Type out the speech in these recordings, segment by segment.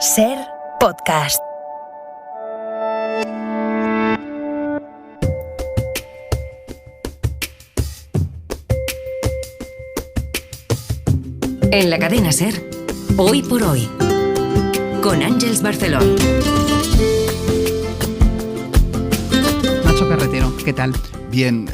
Ser Podcast. En la cadena SER, Hoy por Hoy, con Ángeles Barceló. Nacho Carretero, ¿qué tal? Bien,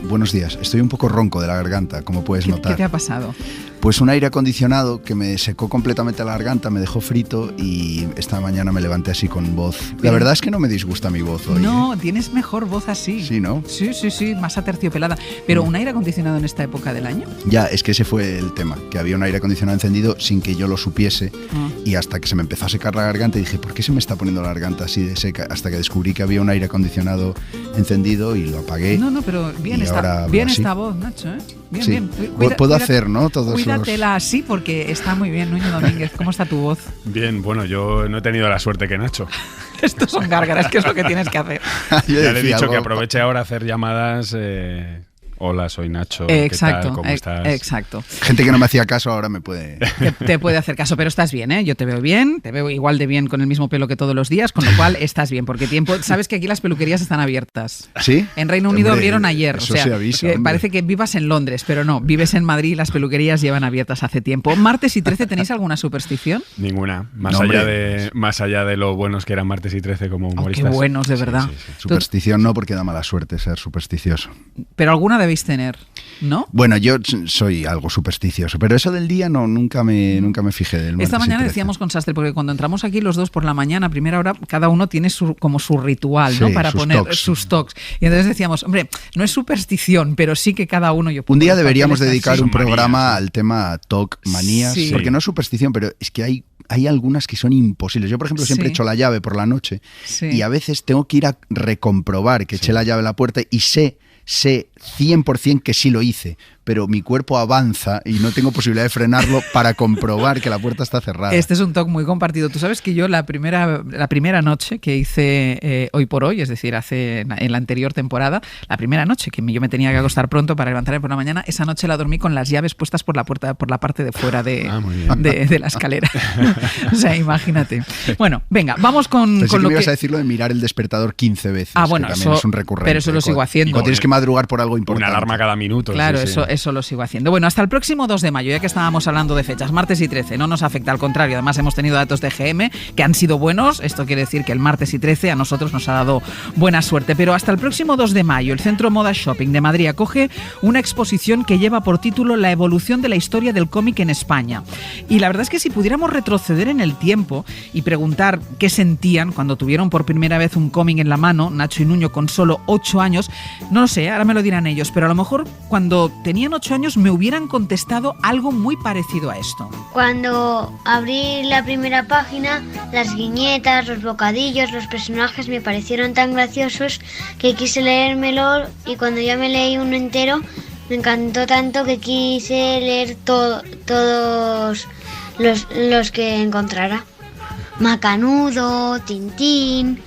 buenos días. Estoy un poco ronco de la garganta, como puedes notar. ¿Qué te ha pasado? Pues un aire acondicionado que me secó completamente la garganta, me dejó frito y esta mañana me levanté así con voz. La verdad es que no me disgusta mi voz hoy. No, tienes mejor voz así. Sí, ¿no? Sí, más aterciopelada. Pero ¿un aire acondicionado en esta época del año? Ya, es que ese fue el tema, que había un aire acondicionado encendido sin que yo lo supiese y hasta que se me empezó a secar la garganta dije, ¿por qué se me está poniendo la garganta así de seca? Hasta que descubrí que había un aire acondicionado encendido y lo apagué. No, pero bien esta voz, Nacho, ¿eh? Bien, sí. bien. Puedo hacer, ¿no? Cuídatela así porque está muy bien, Nuño Domínguez. ¿Cómo está tu voz? Bien, bueno, yo no he tenido la suerte que Nacho. Estos son gárgaras, que es lo que tienes que hacer. Ya le he dicho que aproveche ahora a hacer llamadas. Hola, soy Nacho. Exacto, ¿qué tal? ¿Cómo estás? Exacto. Gente que no me hacía caso ahora me puede... Te puede hacer caso, pero estás bien, ¿eh? Yo te veo bien, te veo igual de bien con el mismo pelo que todos los días, con lo cual estás bien, porque sabes que aquí las peluquerías están abiertas. ¿Sí? En Reino Unido abrieron ayer, eso se avisa, parece que vivas en Londres, pero no, vives en Madrid y las peluquerías llevan abiertas hace tiempo. Martes y 13, ¿tenéis alguna superstición? Ninguna, más allá de lo buenos que eran Martes y 13 como humoristas. Qué buenos, de verdad. Sí. Superstición no, porque da mala suerte ser supersticioso. Pero alguna debéis tener, ¿no? Bueno, yo soy algo supersticioso, pero eso del día nunca me fijé del Esta mañana decíamos con Sastre, porque cuando entramos aquí los dos por la mañana, a primera hora, cada uno tiene su ritual, ¿no? Para poner sus tocs. Y entonces decíamos, hombre, no es superstición, pero sí que cada uno... Un día deberíamos dedicar un programa al tema TOC, manías, porque no es superstición, pero es que hay algunas que son imposibles. Yo, por ejemplo, siempre echo la llave por la noche y a veces tengo que ir a recomprobar que eché la llave a la puerta y sé 100% que sí lo hice, pero mi cuerpo avanza y no tengo posibilidad de frenarlo para comprobar que la puerta está cerrada. Este es un toque muy compartido. Tú sabes que yo la primera noche que hice Hoy por Hoy, es decir, en la anterior temporada, la primera noche que yo me tenía que acostar pronto para levantarme por la mañana, esa noche la dormí con las llaves puestas por la puerta, por la parte de fuera de la escalera. O sea, imagínate. Bueno, venga, vamos con Pensé lo que me que... ibas a decir lo de mirar el despertador 15 veces, bueno, que también es un recurrente. Pero eso lo sigo haciendo. Cuando tienes que madrugar por algo importante. Una alarma cada minuto. Claro, eso lo sigo haciendo. Bueno, hasta el próximo 2 de mayo, ya que estábamos hablando de fechas, martes y 13, no nos afecta, al contrario. Además, hemos tenido datos de GM que han sido buenos. Esto quiere decir que el martes y 13 a nosotros nos ha dado buena suerte. Pero hasta el próximo 2 de mayo, el Centro Moda Shopping de Madrid acoge una exposición que lleva por título La evolución de la historia del cómic en España. Y la verdad es que si pudiéramos retroceder en el tiempo y preguntar qué sentían cuando tuvieron por primera vez un cómic en la mano, Nacho y Nuño con solo 8 años, no lo sé, ahora me lo dirán ellos, pero a lo mejor cuando tenían 8 años me hubieran contestado algo muy parecido a esto. Cuando abrí la primera página, las viñetas, los bocadillos, los personajes me parecieron tan graciosos que quise leérmelo, y cuando ya me leí uno entero me encantó tanto que quise leer todos los que encontrara. Macanudo, Tintín,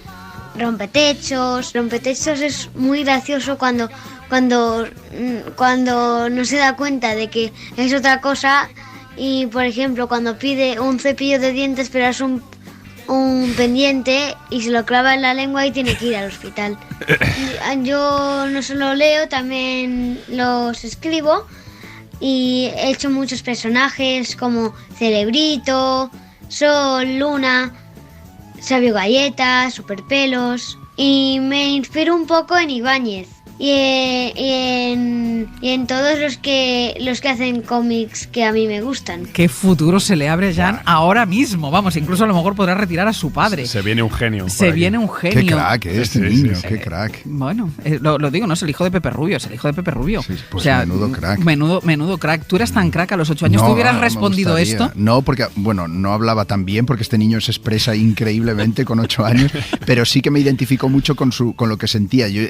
Rompetechos. Rompetechos es muy gracioso cuando no se da cuenta de que es otra cosa, y por ejemplo cuando pide un cepillo de dientes pero es un pendiente y se lo clava en la lengua y tiene que ir al hospital. Yo no solo leo, también los escribo y he hecho muchos personajes como Cerebrito, Sol, Luna, Sabio Galleta, Superpelos, y me inspiro un poco en Ibáñez y en todos los que hacen cómics que a mí me gustan. ¿Qué futuro se le abre a Jan ahora mismo? Vamos, incluso a lo mejor podrá retirar a su padre. Se viene un genio. Qué crack este niño, qué crack. Bueno, lo digo, no es el hijo de Pepe Rubio, es el hijo de Pepe Rubio. Sí, pues menudo crack. Menudo crack. ¿Tú eras tan crack a los 8 años? ¿Tú hubieras respondido esto? No, porque, no hablaba tan bien, porque este niño se expresa increíblemente con 8 años, pero sí que me identifico mucho con lo que sentía. Yo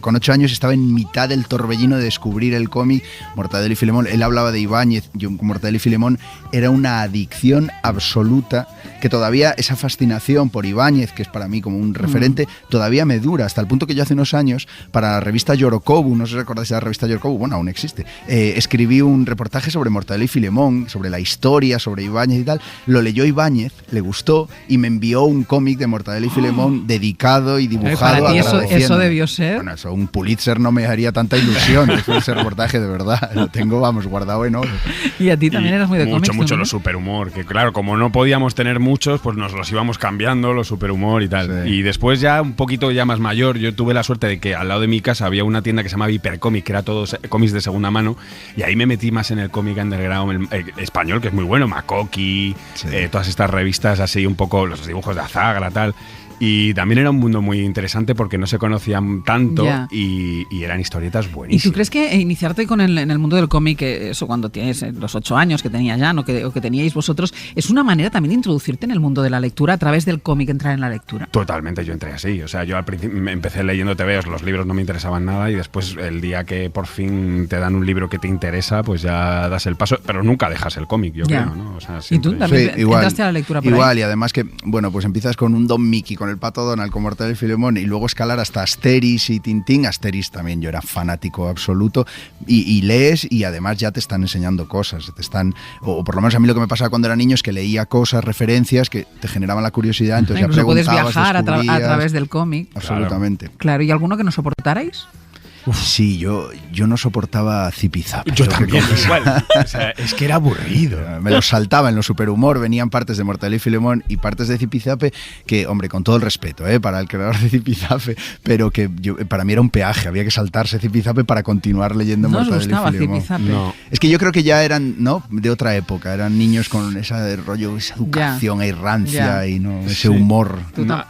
con 8 años estaba en mitad del torbellino de descubrir el cómic Mortadelo y Filemón. Él hablaba de Ibáñez, yo Mortadelo y Filemón era una adicción absoluta, que todavía esa fascinación por Ibáñez, que es para mí como un referente, todavía me dura, hasta el punto que yo hace unos años, para la revista Yorokobu, no sé si recordáis de la revista Yorokobu, bueno, aún existe, escribí un reportaje sobre Mortadelo y Filemón, sobre la historia, sobre Ibáñez y tal. Lo leyó Ibáñez, le gustó y me envió un cómic de Mortadelo y Filemón dedicado y dibujado. Para ti eso debió ser. Bueno, eso, un Pulitzer no me haría tanta ilusión después de ese reportaje, de verdad. Lo tengo, vamos, guardado en oro. Y a ti también eras muy de cómics. Mucho los superhumor, que claro, como no podíamos tener muchos, pues nos los íbamos cambiando, los superhumor y tal. Sí. Y después ya un poquito ya más mayor, yo tuve la suerte de que al lado de mi casa había una tienda que se llamaba Hipercómic, que era todo cómics de segunda mano, y ahí me metí más en el cómic underground español, que es muy bueno, Makoki, todas estas revistas así, un poco los dibujos de Azagra, tal. Y también era un mundo muy interesante porque no se conocían tanto y eran historietas buenísimas. ¿Y tú crees que iniciarte en el mundo del cómic, eso cuando tienes los 8 años que tenía Jan o que teníais vosotros, es una manera también de introducirte en el mundo de la lectura a través del cómic, entrar en la lectura? Totalmente, yo entré así. O sea, yo al principio empecé leyendo TVOs, los libros no me interesaban nada y después el día que por fin te dan un libro que te interesa, pues ya das el paso, pero nunca dejas el cómic, yo creo, ¿no? O sea, ¿y tú también entraste a la lectura por igual, ahí? Y además que, bueno, pues empiezas con un Don Mickey, con el Pato Donald, con Mortadelo y Filemón, y luego escalar hasta Asterix y Tintín. Asterix también, yo era fanático absoluto, y lees y además ya te están enseñando cosas, o por lo menos a mí lo que me pasaba cuando era niño es que leía cosas, referencias que te generaban la curiosidad, entonces ya preguntabas, puedes viajar a través del cómic. Absolutamente. Claro, ¿y alguno que no soportarais? Sí, yo no soportaba Zipizape. Yo también, igual. O sea, es que era aburrido. Me los saltaba en los superhumor, venían partes de Mortadelo y Filemón y partes de Zipizape que, hombre, con todo el respeto para el creador de Zipizape, pero que para mí era un peaje, había que saltarse Zipizape para continuar leyendo Mortadelo y Filemón. No. Es que yo creo que ya eran, ¿no?, de otra época, eran niños con ese rollo, esa educación y rancia y no ese humor.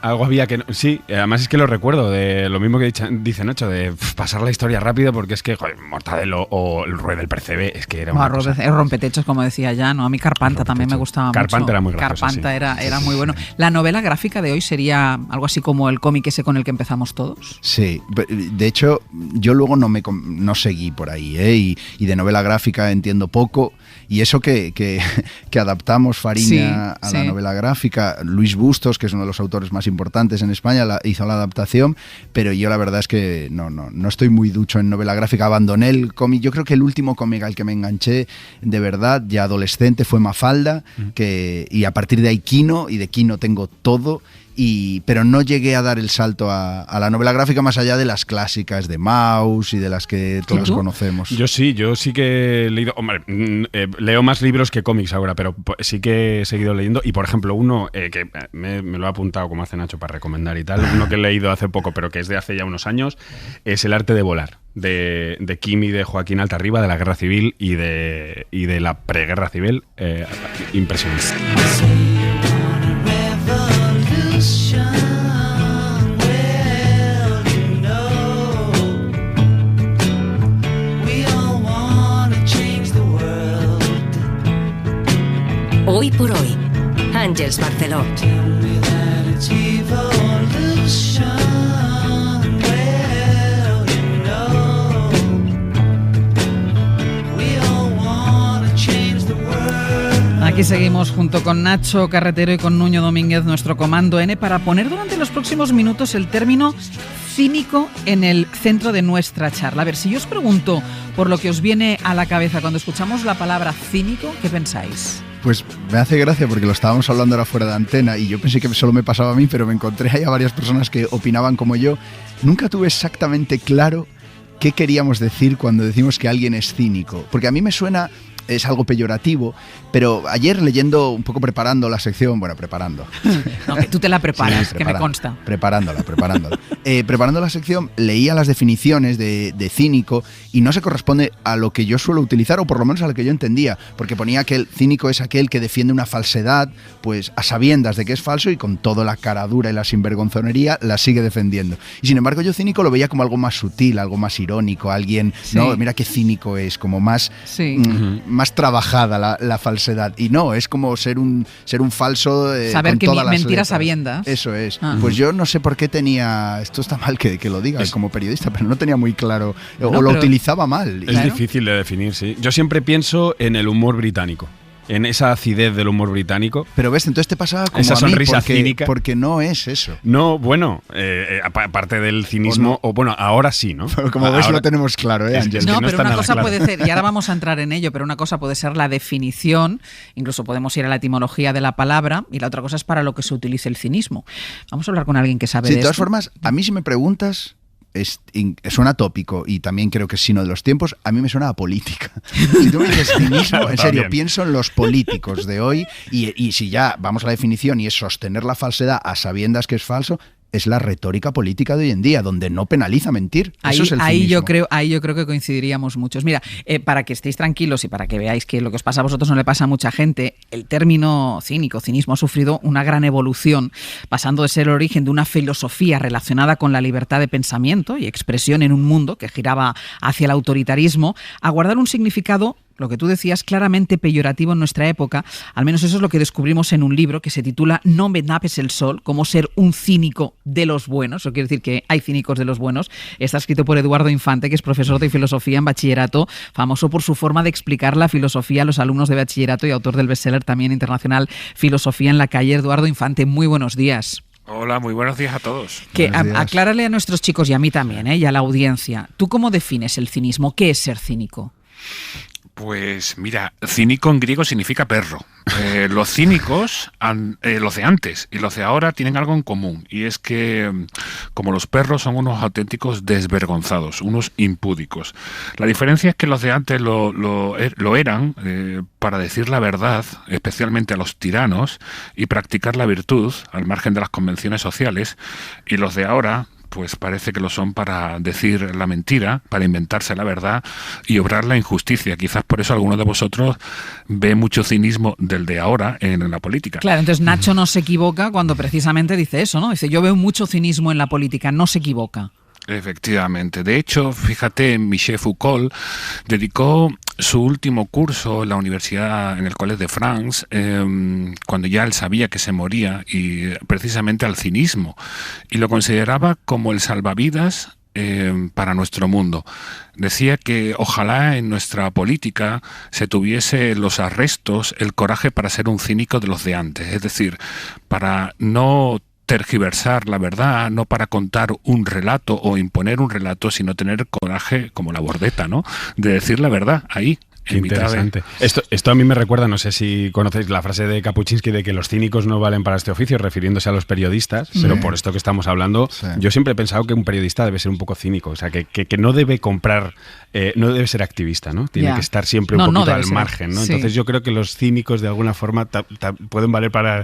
Algo había que... Sí, además es que lo recuerdo, de lo mismo que dice Nacho, de pasar la historia rápido, porque es que, joder, Mortadelo o el Rueda del Percebe, es que era una cosa. El rompetechos, como decía ya, ¿no? A mí Carpanta también me gustaba mucho. Carpanta era muy gracioso. Carpanta era muy bueno. ¿La novela gráfica de hoy sería algo así como el cómic ese con el que empezamos todos? Sí, de hecho, yo luego no seguí por ahí, y de novela gráfica entiendo poco, y eso que adaptamos Fariña a la novela gráfica. Luis Bustos, que es uno de los autores más importantes en España, hizo la adaptación, pero yo la verdad es que no estoy muy ducho en novela gráfica, abandoné el cómic. Yo creo que el último cómic al que me enganché de verdad, ya adolescente, fue Mafalda, y a partir de ahí Kino, y de Kino tengo todo. Pero no llegué a dar el salto a la novela gráfica más allá de las clásicas de Maus y de las que todos conocemos. Yo sí que he leído, hombre, leo más libros que cómics ahora, pero sí que he seguido leyendo, y por ejemplo uno que me lo he apuntado, como hace Nacho, para recomendar y tal, uno que he leído hace poco pero que es de hace ya unos años, es El arte de volar, de Kim y de Joaquín Altarriba, de la Guerra Civil y de la preguerra civil. Impresionante. Hoy por hoy, Àngels Barceló. Aquí seguimos junto con Nacho Carretero y con Nuño Domínguez, nuestro Comando N, para poner durante los próximos minutos el término cínico en el centro de nuestra charla. A ver, si yo os pregunto por lo que os viene a la cabeza cuando escuchamos la palabra cínico, ¿qué pensáis? Pues me hace gracia porque lo estábamos hablando ahora fuera de antena y yo pensé que solo me pasaba a mí, pero me encontré ahí a varias personas que opinaban como yo. Nunca tuve exactamente claro qué queríamos decir cuando decimos que alguien es cínico, porque a mí me suena... es algo peyorativo, pero ayer leyendo, un poco preparando la sección, preparando. No, que tú te la preparas, sí, que me consta. Preparándola. Preparando la sección, leía las definiciones de cínico y no se corresponde a lo que yo suelo utilizar, o por lo menos a lo que yo entendía, porque ponía que el cínico es aquel que defiende una falsedad, pues a sabiendas de que es falso y con toda la cara dura y la sinvergonzonería la sigue defendiendo. Y sin embargo yo cínico lo veía como algo más sutil, algo más irónico, alguien, sí. No, mira qué cínico es, como más... Sí. Más más trabajada la falsedad. Y no, es como ser un falso. Saber con que todas las mentiras letras. sabiendas. Eso es. Pues yo no sé por qué tenía. Esto está mal que lo digas como periodista, pero no tenía muy claro. O lo utilizaba mal. Es difícil de definir, sí. Yo siempre pienso en el humor británico. En esa acidez del humor británico. Pero ves, entonces te pasaba como esa a mí, sonrisa cínica. porque no es eso. No, bueno, aparte del cinismo, o bueno, ahora sí, ¿no? Pero como ves, lo tenemos claro, Ángel. No, pero una cosa puede ser, y ahora vamos a entrar en ello, pero una cosa puede ser la definición, incluso podemos ir a la etimología de la palabra, y la otra cosa es para lo que se utilice el cinismo. Vamos a hablar con alguien que sabe de esto. De todas formas, a mí si me preguntas... suena tópico y también creo que es signo de los tiempos, a mí me suena a política. Si tú me dices cinismo, en serio, pienso en los políticos de hoy y si ya vamos a la definición y es sostener la falsedad a sabiendas que es falso, es la retórica política de hoy en día, donde no penaliza mentir. Eso es el cinismo. Ahí yo creo que coincidiríamos muchos. Mira, para que estéis tranquilos y para que veáis que lo que os pasa a vosotros no le pasa a mucha gente, el término cinismo ha sufrido una gran evolución, pasando de ser el origen de una filosofía relacionada con la libertad de pensamiento y expresión en un mundo que giraba hacia el autoritarismo, a guardar un significado, lo que tú decías, claramente peyorativo en nuestra época. Al menos eso es lo que descubrimos en un libro que se titula No me tapes el sol, cómo ser un cínico de los buenos. Eso quiere decir que hay cínicos de los buenos. Está escrito por Eduardo Infante, que es profesor de filosofía en bachillerato, famoso por su forma de explicar la filosofía a los alumnos de bachillerato y autor del bestseller también internacional Filosofía en la calle. Eduardo Infante, muy buenos días. Hola, muy buenos días a todos. Aclárale a nuestros chicos y a mí también, y a la audiencia. ¿Tú cómo defines el cinismo? ¿Qué es ser cínico? Pues mira, cínico en griego significa perro. Los cínicos, los de antes y los de ahora tienen algo en común, y es que como los perros son unos auténticos desvergonzados, unos impúdicos. La diferencia es que los de antes lo eran para decir la verdad, especialmente a los tiranos, y practicar la virtud al margen de las convenciones sociales, y los de ahora pues parece que lo son para decir la mentira, para inventarse la verdad y obrar la injusticia. Quizás por eso alguno de vosotros ve mucho cinismo del de ahora en la política. Claro, entonces Nacho no se equivoca cuando precisamente dice eso, ¿no? Dice, yo veo mucho cinismo en la política, no se equivoca. Efectivamente. De hecho, fíjate, Michel Foucault dedicó su último curso en la universidad, en el Collège de France, cuando ya él sabía que se moría, y precisamente al cinismo, y lo consideraba como el salvavidas para nuestro mundo. Decía que ojalá en nuestra política se tuviese los arrestos, el coraje para ser un cínico de los de antes, es decir, para no tergiversar la verdad, no para contar un relato o imponer un relato, sino tener coraje como la Bordeta, ¿no? De decir la verdad ahí. Qué interesante. Esto a mí me recuerda, no sé si conocéis la frase de Kapuscinski de que los cínicos no valen para este oficio, refiriéndose a los periodistas, pero por esto que estamos hablando, yo siempre he pensado que un periodista debe ser un poco cínico, o sea, que no debe comprar, no debe ser activista, ¿no? Tiene que estar siempre un poquito al margen, ¿no? Entonces yo creo que los cínicos de alguna forma pueden valer para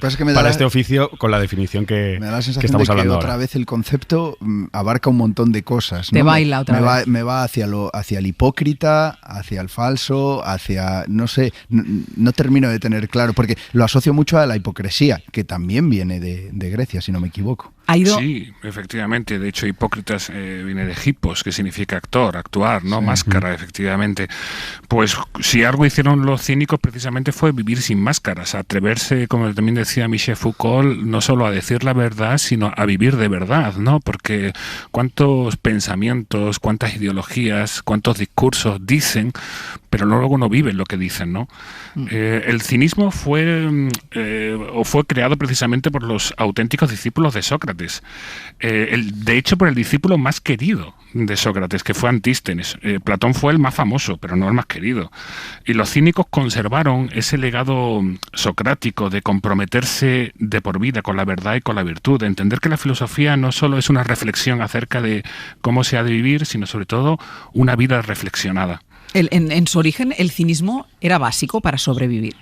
este oficio con la definición que estamos hablando ahora. Otra vez el concepto abarca un montón de cosas, ¿no? Te baila otra vez. Me va hacia el hipócrita, hacia el falso, hacia, no sé, no termino de tener claro, porque lo asocio mucho a la hipocresía, que también viene de Grecia, si no me equivoco. Sí, efectivamente. De hecho, hipócritas viene de hippos, que significa actor, actuar, ¿no? Sí. Máscara, efectivamente. Pues si algo hicieron los cínicos precisamente fue vivir sin máscaras, atreverse, como también decía Michel Foucault, no solo a decir la verdad, sino a vivir de verdad, ¿no? Porque cuántos pensamientos, cuántas ideologías, cuántos discursos dicen, pero luego no viven lo que dicen, ¿no? El cinismo fue creado precisamente por los auténticos discípulos de Sócrates. De hecho, por el discípulo más querido de Sócrates, que fue Antístenes. Platón fue el más famoso, pero no el más querido. Y los cínicos conservaron ese legado socrático de comprometerse de por vida con la verdad y con la virtud, de entender que la filosofía no solo es una reflexión acerca de cómo se ha de vivir, sino sobre todo una vida reflexionada. En su origen, el cinismo era básico para sobrevivir.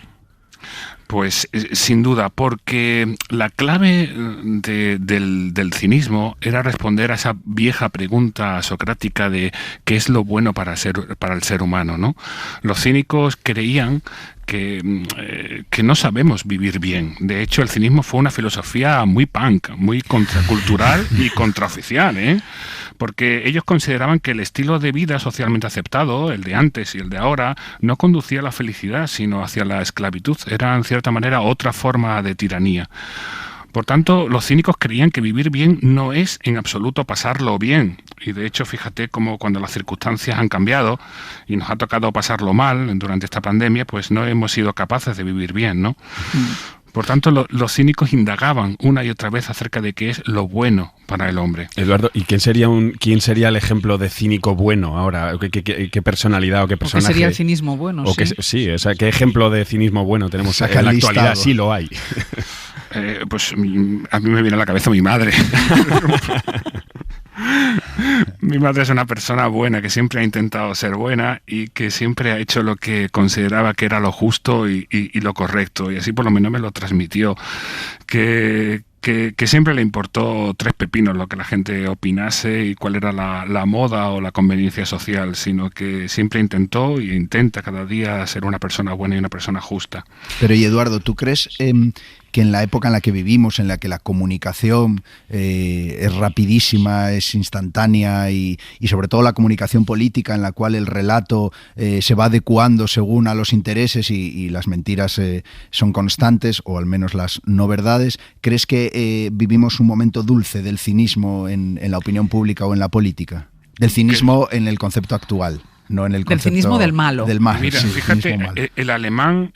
Pues sin duda, porque la clave del cinismo era responder a esa vieja pregunta socrática de qué es lo bueno para el ser humano, ¿no? Los cínicos creían no sabemos vivir bien. De hecho, el cinismo fue una filosofía muy punk, muy contracultural y contraoficial, ¿eh? Porque ellos consideraban que el estilo de vida socialmente aceptado, el de antes y el de ahora, no conducía a la felicidad, sino hacia la esclavitud. Era, en cierta manera, otra forma de tiranía. Por tanto, los cínicos creían que vivir bien no es en absoluto pasarlo bien. Y de hecho, fíjate cómo cuando las circunstancias han cambiado y nos ha tocado pasarlo mal durante esta pandemia, pues no hemos sido capaces de vivir bien, ¿no? Por tanto, los cínicos indagaban una y otra vez acerca de qué es lo bueno para el hombre. Eduardo, ¿y quién sería el ejemplo de cínico bueno ahora? ¿Qué personalidad o qué personaje? ¿O qué sería el cinismo bueno? Sí, o sea, ¿qué ejemplo de cinismo bueno tenemos en la actualidad? Sí lo hay. Pues a mí me viene a la cabeza mi madre. Mi madre es una persona buena, que siempre ha intentado ser buena y que siempre ha hecho lo que consideraba que era lo justo y lo correcto. Y así por lo menos me lo transmitió. Que siempre le importó tres pepinos lo que la gente opinase y cuál era la moda o la conveniencia social, sino que siempre intentó y intenta cada día ser una persona buena y una persona justa. Pero y Eduardo, ¿tú crees que en la época en la que vivimos, en la que la comunicación es rapidísima, es instantánea y sobre todo la comunicación política en la cual el relato se va adecuando según a los intereses y las mentiras son constantes, o al menos las no verdades, ¿crees que vivimos un momento dulce del cinismo en la opinión pública o en la política? Del cinismo en el concepto actual. No en el concepto del cinismo del malo. Mira, sí, fíjate, el alemán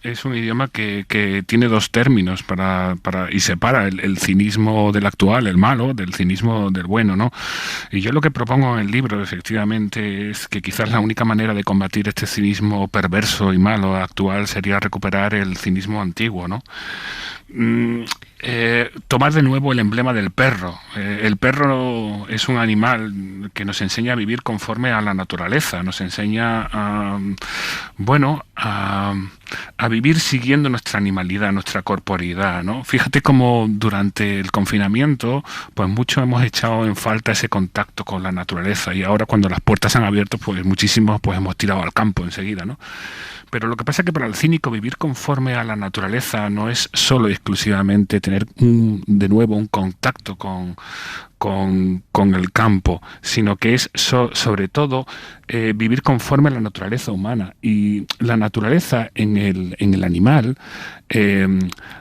es un idioma que tiene dos términos y separa el cinismo del actual, el malo, del cinismo del bueno, ¿no? Y yo lo que propongo en el libro, efectivamente, es que quizás la única manera de combatir este cinismo perverso y malo actual sería recuperar el cinismo antiguo, ¿no? Tomar de nuevo el emblema del perro. El perro es un animal que nos enseña a vivir conforme a la naturaleza, nos enseña a vivir siguiendo nuestra animalidad, nuestra corporeidad, ¿no? Fíjate cómo durante el confinamiento, pues muchos hemos echado en falta ese contacto con la naturaleza, y ahora cuando las puertas se han abierto, pues muchísimos pues hemos tirado al campo enseguida, ¿no? Pero lo que pasa es que para el cínico vivir conforme a la naturaleza no es solo y exclusivamente tener de nuevo un contacto con el campo, sino que es sobre todo vivir conforme a la naturaleza humana. Y la naturaleza en el animal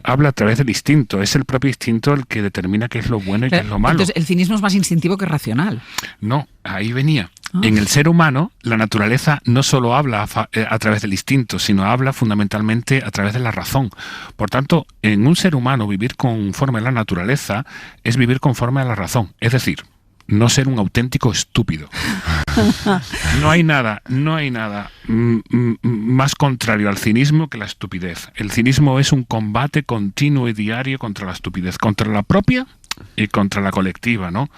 habla a través del instinto. Es el propio instinto el que determina qué es lo bueno y qué es lo malo. Entonces, el cinismo es más instintivo que racional. No, ahí venía. En el ser humano, la naturaleza no solo habla a través del instinto, sino habla fundamentalmente a través de la razón. Por tanto, en un ser humano vivir conforme a la naturaleza es vivir conforme a la razón. Es decir, no ser un auténtico estúpido. No hay nada más contrario al cinismo que la estupidez. El cinismo es un combate continuo y diario contra la estupidez, contra la propia y contra la colectiva, ¿no?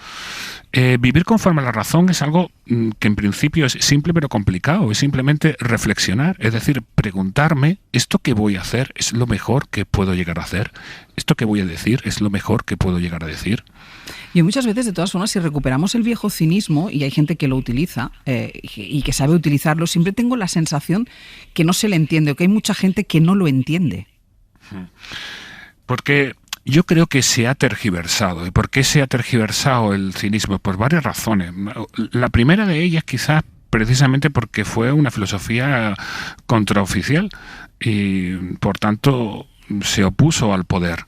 Vivir conforme a la razón es algo que en principio es simple pero complicado. Es simplemente reflexionar, es decir, preguntarme, ¿esto que voy a hacer es lo mejor que puedo llegar a hacer? ¿Esto que voy a decir es lo mejor que puedo llegar a decir? Y muchas veces, de todas formas, si recuperamos el viejo cinismo, y hay gente que lo utiliza y que sabe utilizarlo, siempre tengo la sensación que no se le entiende, o que hay mucha gente que no lo entiende. Porque yo creo que se ha tergiversado. ¿Y por qué se ha tergiversado el cinismo? Por varias razones. La primera de ellas quizás precisamente porque fue una filosofía contraoficial y por tanto se opuso al poder.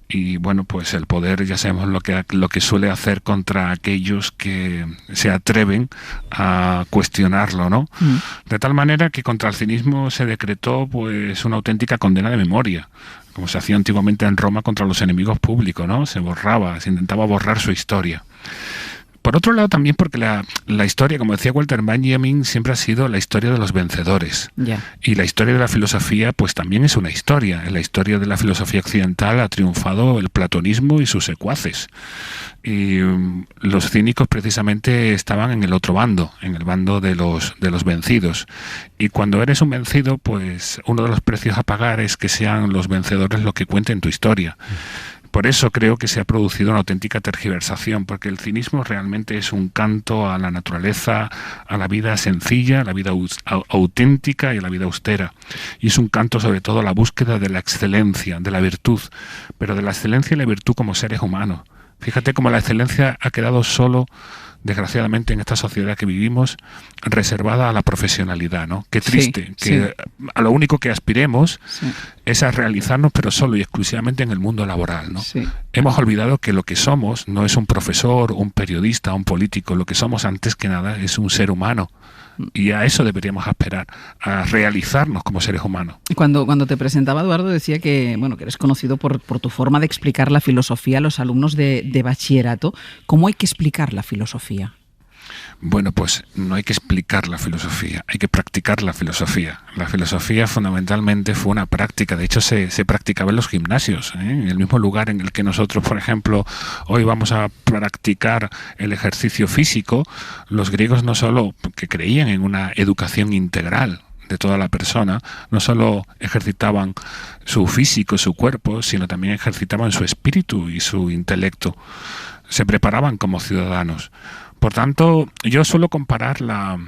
Y bueno, pues el poder ya sabemos lo que suele hacer contra aquellos que se atreven a cuestionarlo, ¿no? De tal manera que contra el cinismo se decretó pues una auténtica condena de memoria, como se hacía antiguamente en Roma contra los enemigos públicos, ¿no? Se intentaba borrar su historia. Por otro lado, también porque la historia, como decía Walter Benjamin, siempre ha sido la historia de los vencedores. Yeah. Y la historia de la filosofía, pues también es una historia. En la historia de la filosofía occidental ha triunfado el platonismo y sus secuaces. Y los cínicos precisamente estaban en el otro bando, en el bando de los vencidos. Y cuando eres un vencido, pues uno de los precios a pagar es que sean los vencedores los que cuenten tu historia. por eso creo que se ha producido una auténtica tergiversación, porque el cinismo realmente es un canto a la naturaleza, a la vida sencilla, a la vida auténtica y a la vida austera. Y es un canto sobre todo a la búsqueda de la excelencia, de la virtud, pero de la excelencia y la virtud como seres humanos. Fíjate cómo la excelencia ha quedado solo, desgraciadamente, en esta sociedad que vivimos, reservada a la profesionalidad, ¿no? Qué triste, que a lo único que aspiremos es a realizarnos, pero solo y exclusivamente en el mundo laboral, ¿no? Hemos olvidado que lo que somos no es un profesor, un periodista, un político. Lo que somos, antes que nada, es un ser humano. Y a eso deberíamos aspirar, a realizarnos como seres humanos. Cuando te presentaba, Eduardo, decía que eres conocido por tu forma de explicar la filosofía a los alumnos de bachillerato. ¿Cómo hay que explicar la filosofía? Bueno, pues no hay que explicar la filosofía, hay que practicar la filosofía. La filosofía fundamentalmente fue una práctica, de hecho se practicaba en los gimnasios, en el mismo lugar en el que nosotros, por ejemplo, hoy vamos a practicar el ejercicio físico. Los griegos no solo que creían en una educación integral de toda la persona, no solo ejercitaban su físico, su cuerpo, sino también ejercitaban su espíritu y su intelecto. Se preparaban como ciudadanos. Por tanto, yo suelo comparar la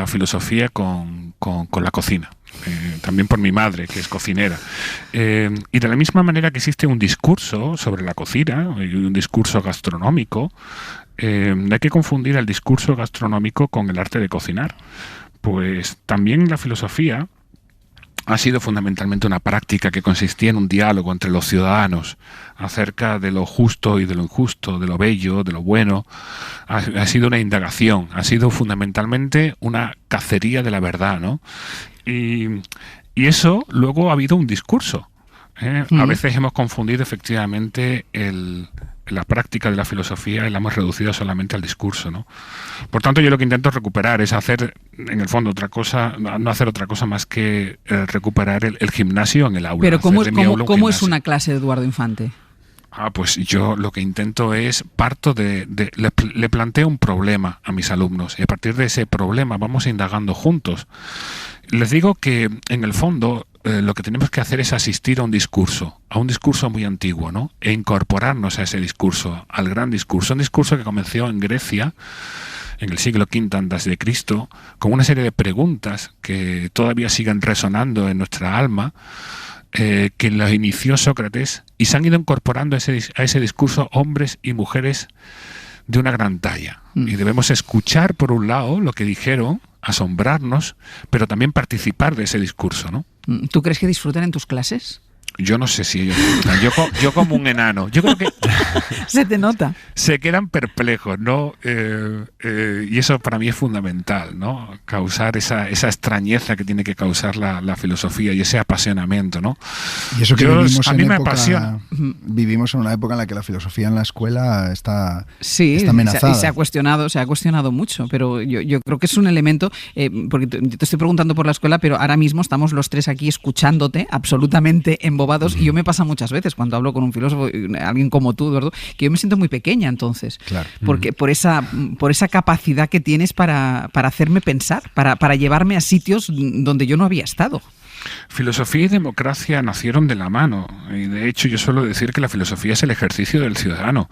filosofía con la cocina, también por mi madre, que es cocinera. Y de la misma manera que existe un discurso sobre la cocina, y un discurso gastronómico, no hay que confundir el discurso gastronómico con el arte de cocinar. Pues también la filosofía ha sido fundamentalmente una práctica que consistía en un diálogo entre los ciudadanos acerca de lo justo y de lo injusto, de lo bello, de lo bueno. Ha sido una indagación, ha sido fundamentalmente una cacería de la verdad, ¿no? Y eso luego ha habido un discurso. A veces hemos confundido efectivamente la práctica de la filosofía y la hemos reducido solamente al discurso, ¿no? Por tanto, yo lo que intento recuperar es hacer, en el fondo, otra cosa, no hacer otra cosa más que recuperar el gimnasio en el aula. Pero ¿cómo es una clase de Eduardo Infante? Pues yo lo que intento es, le planteo un problema a mis alumnos y a partir de ese problema vamos indagando juntos. Les digo que, en el fondo, lo que tenemos que hacer es asistir a un discurso muy antiguo, ¿no? E incorporarnos a ese discurso, al gran discurso, un discurso que comenzó en Grecia en el siglo V a.C., con una serie de preguntas que todavía siguen resonando en nuestra alma, que los inició Sócrates, y se han ido incorporando a ese discurso hombres y mujeres de una gran talla. Y debemos escuchar, por un lado, lo que dijeron, asombrarnos, pero también participar de ese discurso, ¿no? ¿Tú crees que disfrutan en tus clases? Yo no sé si ellos disfrutan. Yo como un enano. Yo creo que se te nota. Se quedan perplejos, ¿no? Y eso para mí es fundamental, ¿no? Causar esa extrañeza que tiene que causar la filosofía y ese apasionamiento, ¿no? Y eso que vivimos en una época en la que la filosofía en la escuela está amenazada. Y se ha cuestionado mucho, pero yo creo que es un elemento, porque te estoy preguntando por la escuela, pero ahora mismo estamos los tres aquí escuchándote absolutamente embobados, y yo me pasa muchas veces cuando hablo con un filósofo, alguien como tú, Eduardo, que yo me siento muy pequeña entonces, claro. Porque por esa capacidad que tienes para hacerme pensar, para llevarme a sitios donde yo no había estado. Filosofía y democracia nacieron de la mano, y de hecho yo suelo decir que la filosofía es el ejercicio del ciudadano.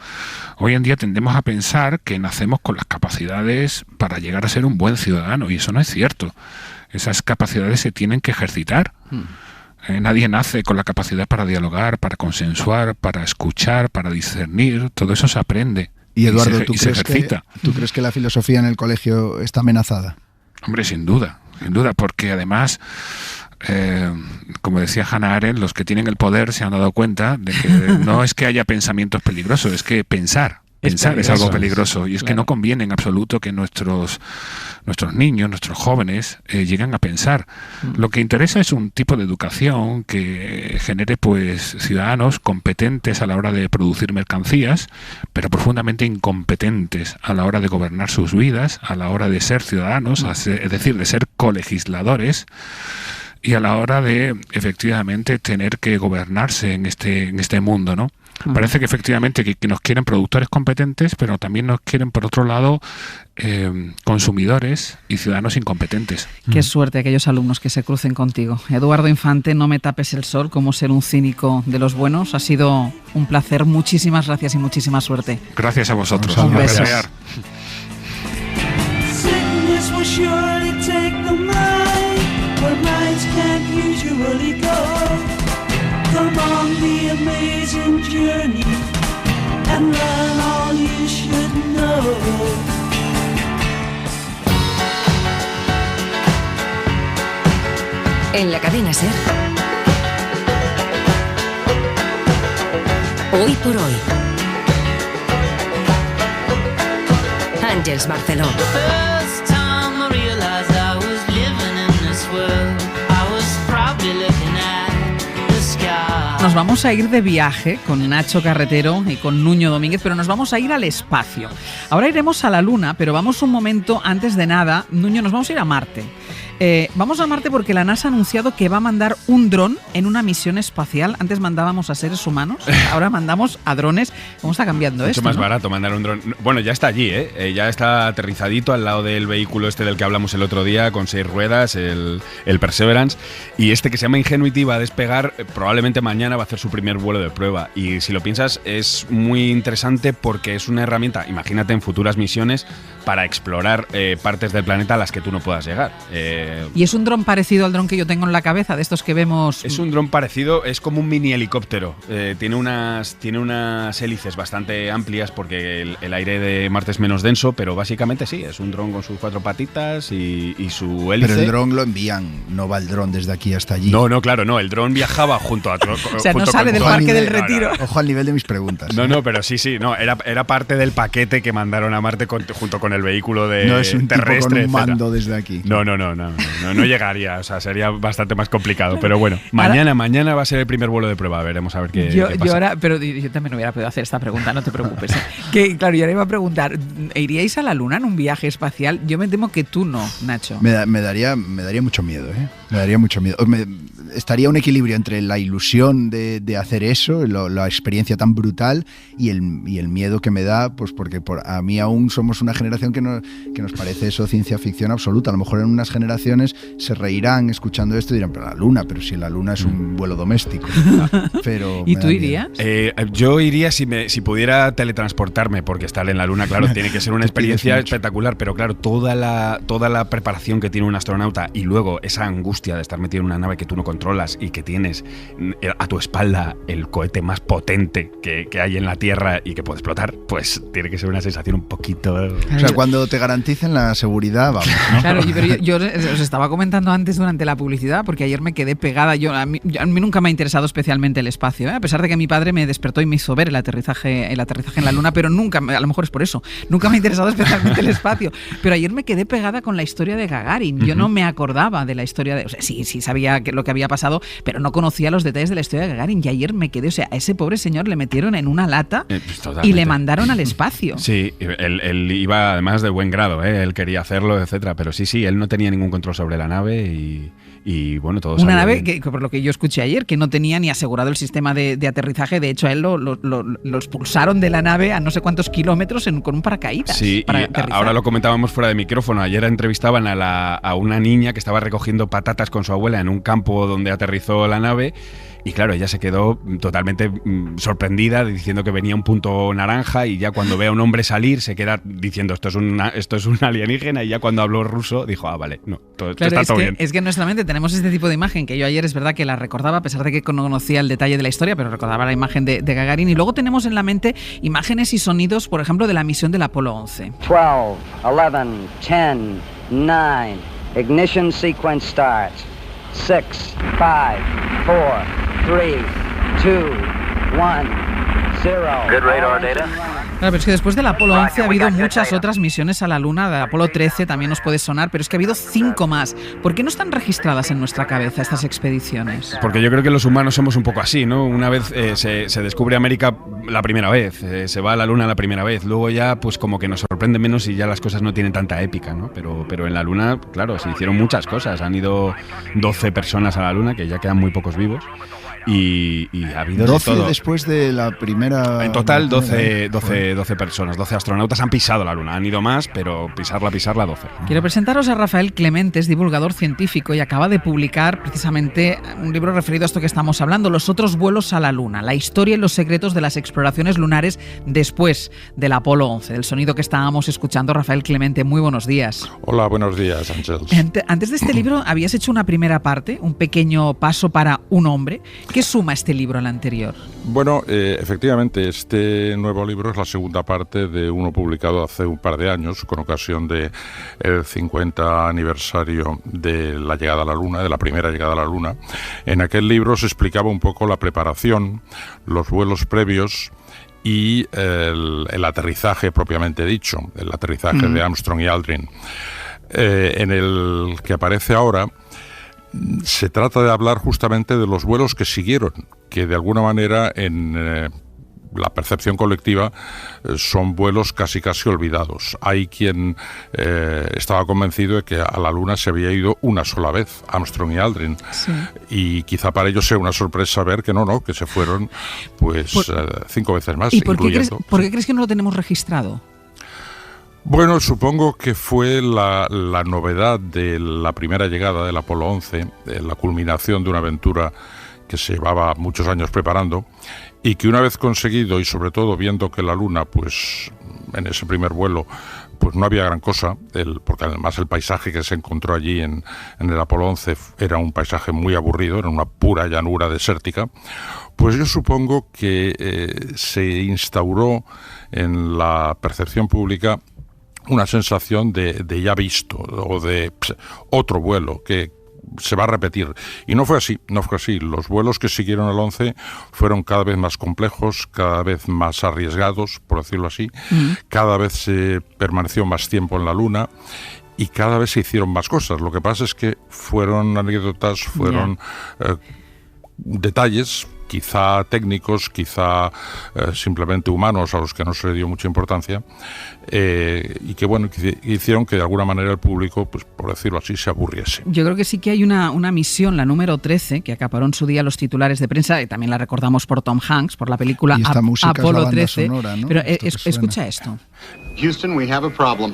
Hoy en día tendemos a pensar que nacemos con las capacidades para llegar a ser un buen ciudadano, y eso no es cierto. Esas capacidades se tienen que ejercitar. Nadie nace con la capacidad para dialogar, para consensuar, para escuchar, para discernir. Todo eso se aprende. Y Eduardo, ¿tú crees que la filosofía en el colegio está amenazada? Hombre, sin duda, porque además, como decía Hannah Arendt, los que tienen el poder se han dado cuenta de que no es que haya pensamientos peligrosos, es que pensar es algo peligroso, y es que no conviene en absoluto que nuestros niños, nuestros jóvenes lleguen a pensar. Lo que interesa es un tipo de educación que genere pues ciudadanos competentes a la hora de producir mercancías, pero profundamente incompetentes a la hora de gobernar sus vidas, a la hora de ser ciudadanos, es decir, de ser colegisladores. y a la hora de efectivamente tener que gobernarse en este mundo, ¿no? Parece que efectivamente que nos quieren productores competentes, pero también nos quieren, por otro lado, consumidores y ciudadanos incompetentes. Qué suerte aquellos alumnos que se crucen contigo. Eduardo Infante, No me tapes el sol, cómo ser un cínico de los buenos. Ha sido un placer. Muchísimas gracias y muchísima suerte. Gracias a vosotros. Un beso. Come on the amazing journey and learn all you should know. En la cadena SER. Hoy por hoy. Àngels Barceló. Nos vamos a ir de viaje con Nacho Carretero y con Nuño Domínguez, pero nos vamos a ir al espacio. Ahora iremos a la Luna, pero vamos un momento, antes de nada, Nuño, nos vamos a ir a Marte. Vamos a Marte porque la NASA ha anunciado que va a mandar un dron en una misión espacial. Antes mandábamos a seres humanos, ahora mandamos a drones. ¿Cómo está cambiando esto? Mucho más barato mandar un dron. Bueno, ya está allí, ya está aterrizadito al lado del vehículo del que hablamos el otro día, con 6 ruedas, el Perseverance. Y que se llama Ingenuity va a despegar, probablemente mañana va a hacer su primer vuelo de prueba. Y si lo piensas, es muy interesante porque es una herramienta, imagínate en futuras misiones, para explorar partes del planeta a las que tú no puedas llegar. ¿Y es un dron parecido al dron que yo tengo en la cabeza, de estos que vemos? Es un dron parecido, es como un mini helicóptero. Tiene unas hélices bastante amplias porque el aire de Marte es menos denso, pero básicamente sí, es un dron con sus 4 patitas y su hélice. Pero el dron lo envían, no va el dron desde aquí hasta allí. No, claro, no, el dron viajaba junto a... O sea, no sale del Parque del Retiro. No. Ojo al nivel de mis preguntas. No, pero sí, no, era parte del paquete que mandaron a Marte junto con el vehículo no es un terrestre, tipo con un mando desde aquí. No llegaría, o sea, sería bastante más complicado. Pero bueno, mañana va a ser el primer vuelo de prueba, veremos a ver qué pasa. Pero yo también hubiera podido hacer esta pregunta, no te preocupes. Que claro, yo ahora iba a preguntar, ¿iríais a la Luna en un viaje espacial? Yo me temo que tú no, Nacho. Me daría mucho miedo, Me daría mucho miedo. Estaría un equilibrio entre la ilusión de hacer eso, la experiencia tan brutal y el miedo que me da, pues porque a mí aún somos una generación que nos parece eso ciencia ficción absoluta. A lo mejor en unas generaciones se reirán escuchando esto y dirán, pero la Luna, pero si la Luna es un vuelo doméstico. Pero ¿y tú irías? Yo iría si pudiera teletransportarme, porque estar en la Luna, claro, tiene que ser una experiencia espectacular, pero claro, toda la preparación que tiene un astronauta y luego esa angustia de estar metido en una nave que tú no controlas y que tienes a tu espalda el cohete más potente que hay en la Tierra y que puede explotar, pues tiene que ser una sensación un poquito... O sea, cuando te garanticen la seguridad, vamos, ¿no? Claro, pero yo os estaba comentando antes durante la publicidad, porque ayer me quedé pegada. A mí nunca me ha interesado especialmente el espacio, a pesar de que mi padre me despertó y me hizo ver el aterrizaje en la Luna, pero nunca, a lo mejor es por eso, nunca me ha interesado especialmente el espacio. Pero ayer me quedé pegada con la historia de Gagarin. Yo no me acordaba de la historia de... O sea, sí sabía lo que había pasado, pero no conocía los detalles de la historia de Gagarin. Y ayer me quedé, o sea, a ese pobre señor le metieron en una lata y le mandaron al espacio. Sí, él iba además de buen grado, él quería hacerlo, etcétera, pero sí, él no tenía ningún control sobre la nave y bueno, todo una nave que, por lo que yo escuché ayer, que no tenía ni asegurado el sistema de aterrizaje. De hecho, a él lo expulsaron de la nave a no sé cuántos kilómetros con un paracaídas. Sí, y ahora lo comentábamos fuera de micrófono. Ayer entrevistaban a una niña que estaba recogiendo patatas con su abuela en un campo donde aterrizó la nave. Y claro, ella se quedó totalmente sorprendida diciendo que venía un punto naranja, y ya cuando ve a un hombre salir se queda diciendo esto es un alienígena, y ya cuando habló ruso dijo, vale, no, está todo bien. Es que no solamente tenemos este tipo de imagen, que yo ayer es verdad que la recordaba, a pesar de que no conocía el detalle de la historia, pero recordaba la imagen de Gagarin, y luego tenemos en la mente imágenes y sonidos, por ejemplo, de la misión del Apolo 11. 12, 11, 10, 9, ignition sequence starts. 6, 5, 4, 3, 2, 1, Good radar data. Claro, pero es que después del Apolo 11 ha habido muchas otras misiones a la Luna. De Apolo 13 también nos puede sonar, pero es que ha habido 5 más. ¿Por qué no están registradas en nuestra cabeza estas expediciones? Porque yo creo que los humanos somos un poco así, ¿no? Una vez se descubre América la primera vez, se va a la Luna la primera vez, luego ya pues como que nos sorprende menos y ya las cosas no tienen tanta épica, ¿no? Pero en la Luna, claro, se hicieron muchas cosas. Han ido 12 personas a la Luna, que ya quedan muy pocos vivos. Y ha habido 12 de todo. Después de la primera... En total 12 personas, 12 astronautas han pisado la Luna. Han ido más, pero pisarla 12. Quiero presentaros a Rafael Clemente, es divulgador científico y acaba de publicar precisamente un libro referido a esto que estamos hablando, Los otros vuelos a la Luna, la historia y los secretos de las exploraciones lunares después del Apolo 11, del sonido que estábamos escuchando. Rafael Clemente, muy buenos días. Hola, buenos días, Ángels. Antes de este libro habías hecho una primera parte, un pequeño paso para un hombre. ¿Qué suma este libro al anterior? Bueno, efectivamente, este nuevo libro es la segunda parte de uno publicado hace un par de años, con ocasión del 50 aniversario de la llegada a la Luna, de la primera llegada a la Luna. En aquel libro se explicaba un poco la preparación, los vuelos previos y el aterrizaje propiamente dicho, el aterrizaje de Armstrong y Aldrin. En el que aparece ahora, se trata de hablar justamente de los vuelos que siguieron, que de alguna manera en la percepción colectiva son vuelos casi olvidados. Hay quien estaba convencido de que a la Luna se había ido una sola vez, Armstrong y Aldrin, sí. Y quizá para ellos sea una sorpresa ver que que se fueron pues 5 veces más. ¿Y por qué crees que no lo tenemos registrado? Bueno, supongo que fue la novedad de la primera llegada del Apolo 11, la culminación de una aventura que se llevaba muchos años preparando y que una vez conseguido y sobre todo viendo que la Luna, pues en ese primer vuelo, pues no había gran cosa, porque además el paisaje que se encontró allí en el Apolo 11 era un paisaje muy aburrido, era una pura llanura desértica, pues yo supongo que se instauró en la percepción pública una sensación de ya visto o de otro vuelo que se va a repetir. Y no fue así. Los vuelos que siguieron el 11 fueron cada vez más complejos, cada vez más arriesgados, por decirlo así. Cada vez se permaneció más tiempo en la Luna y cada vez se hicieron más cosas. Lo que pasa es que fueron anécdotas, fueron detalles, quizá técnicos, quizá simplemente humanos a los que no se le dio mucha importancia y que hicieron que de alguna manera el público, pues por decirlo así, se aburriese. Yo creo que sí que hay una misión, la número 13, que acaparó en su día los titulares de prensa, y también la recordamos por Tom Hanks, por la película Apolo 13. Sonora, ¿no? Pero escucha esto. Houston, we have a problem.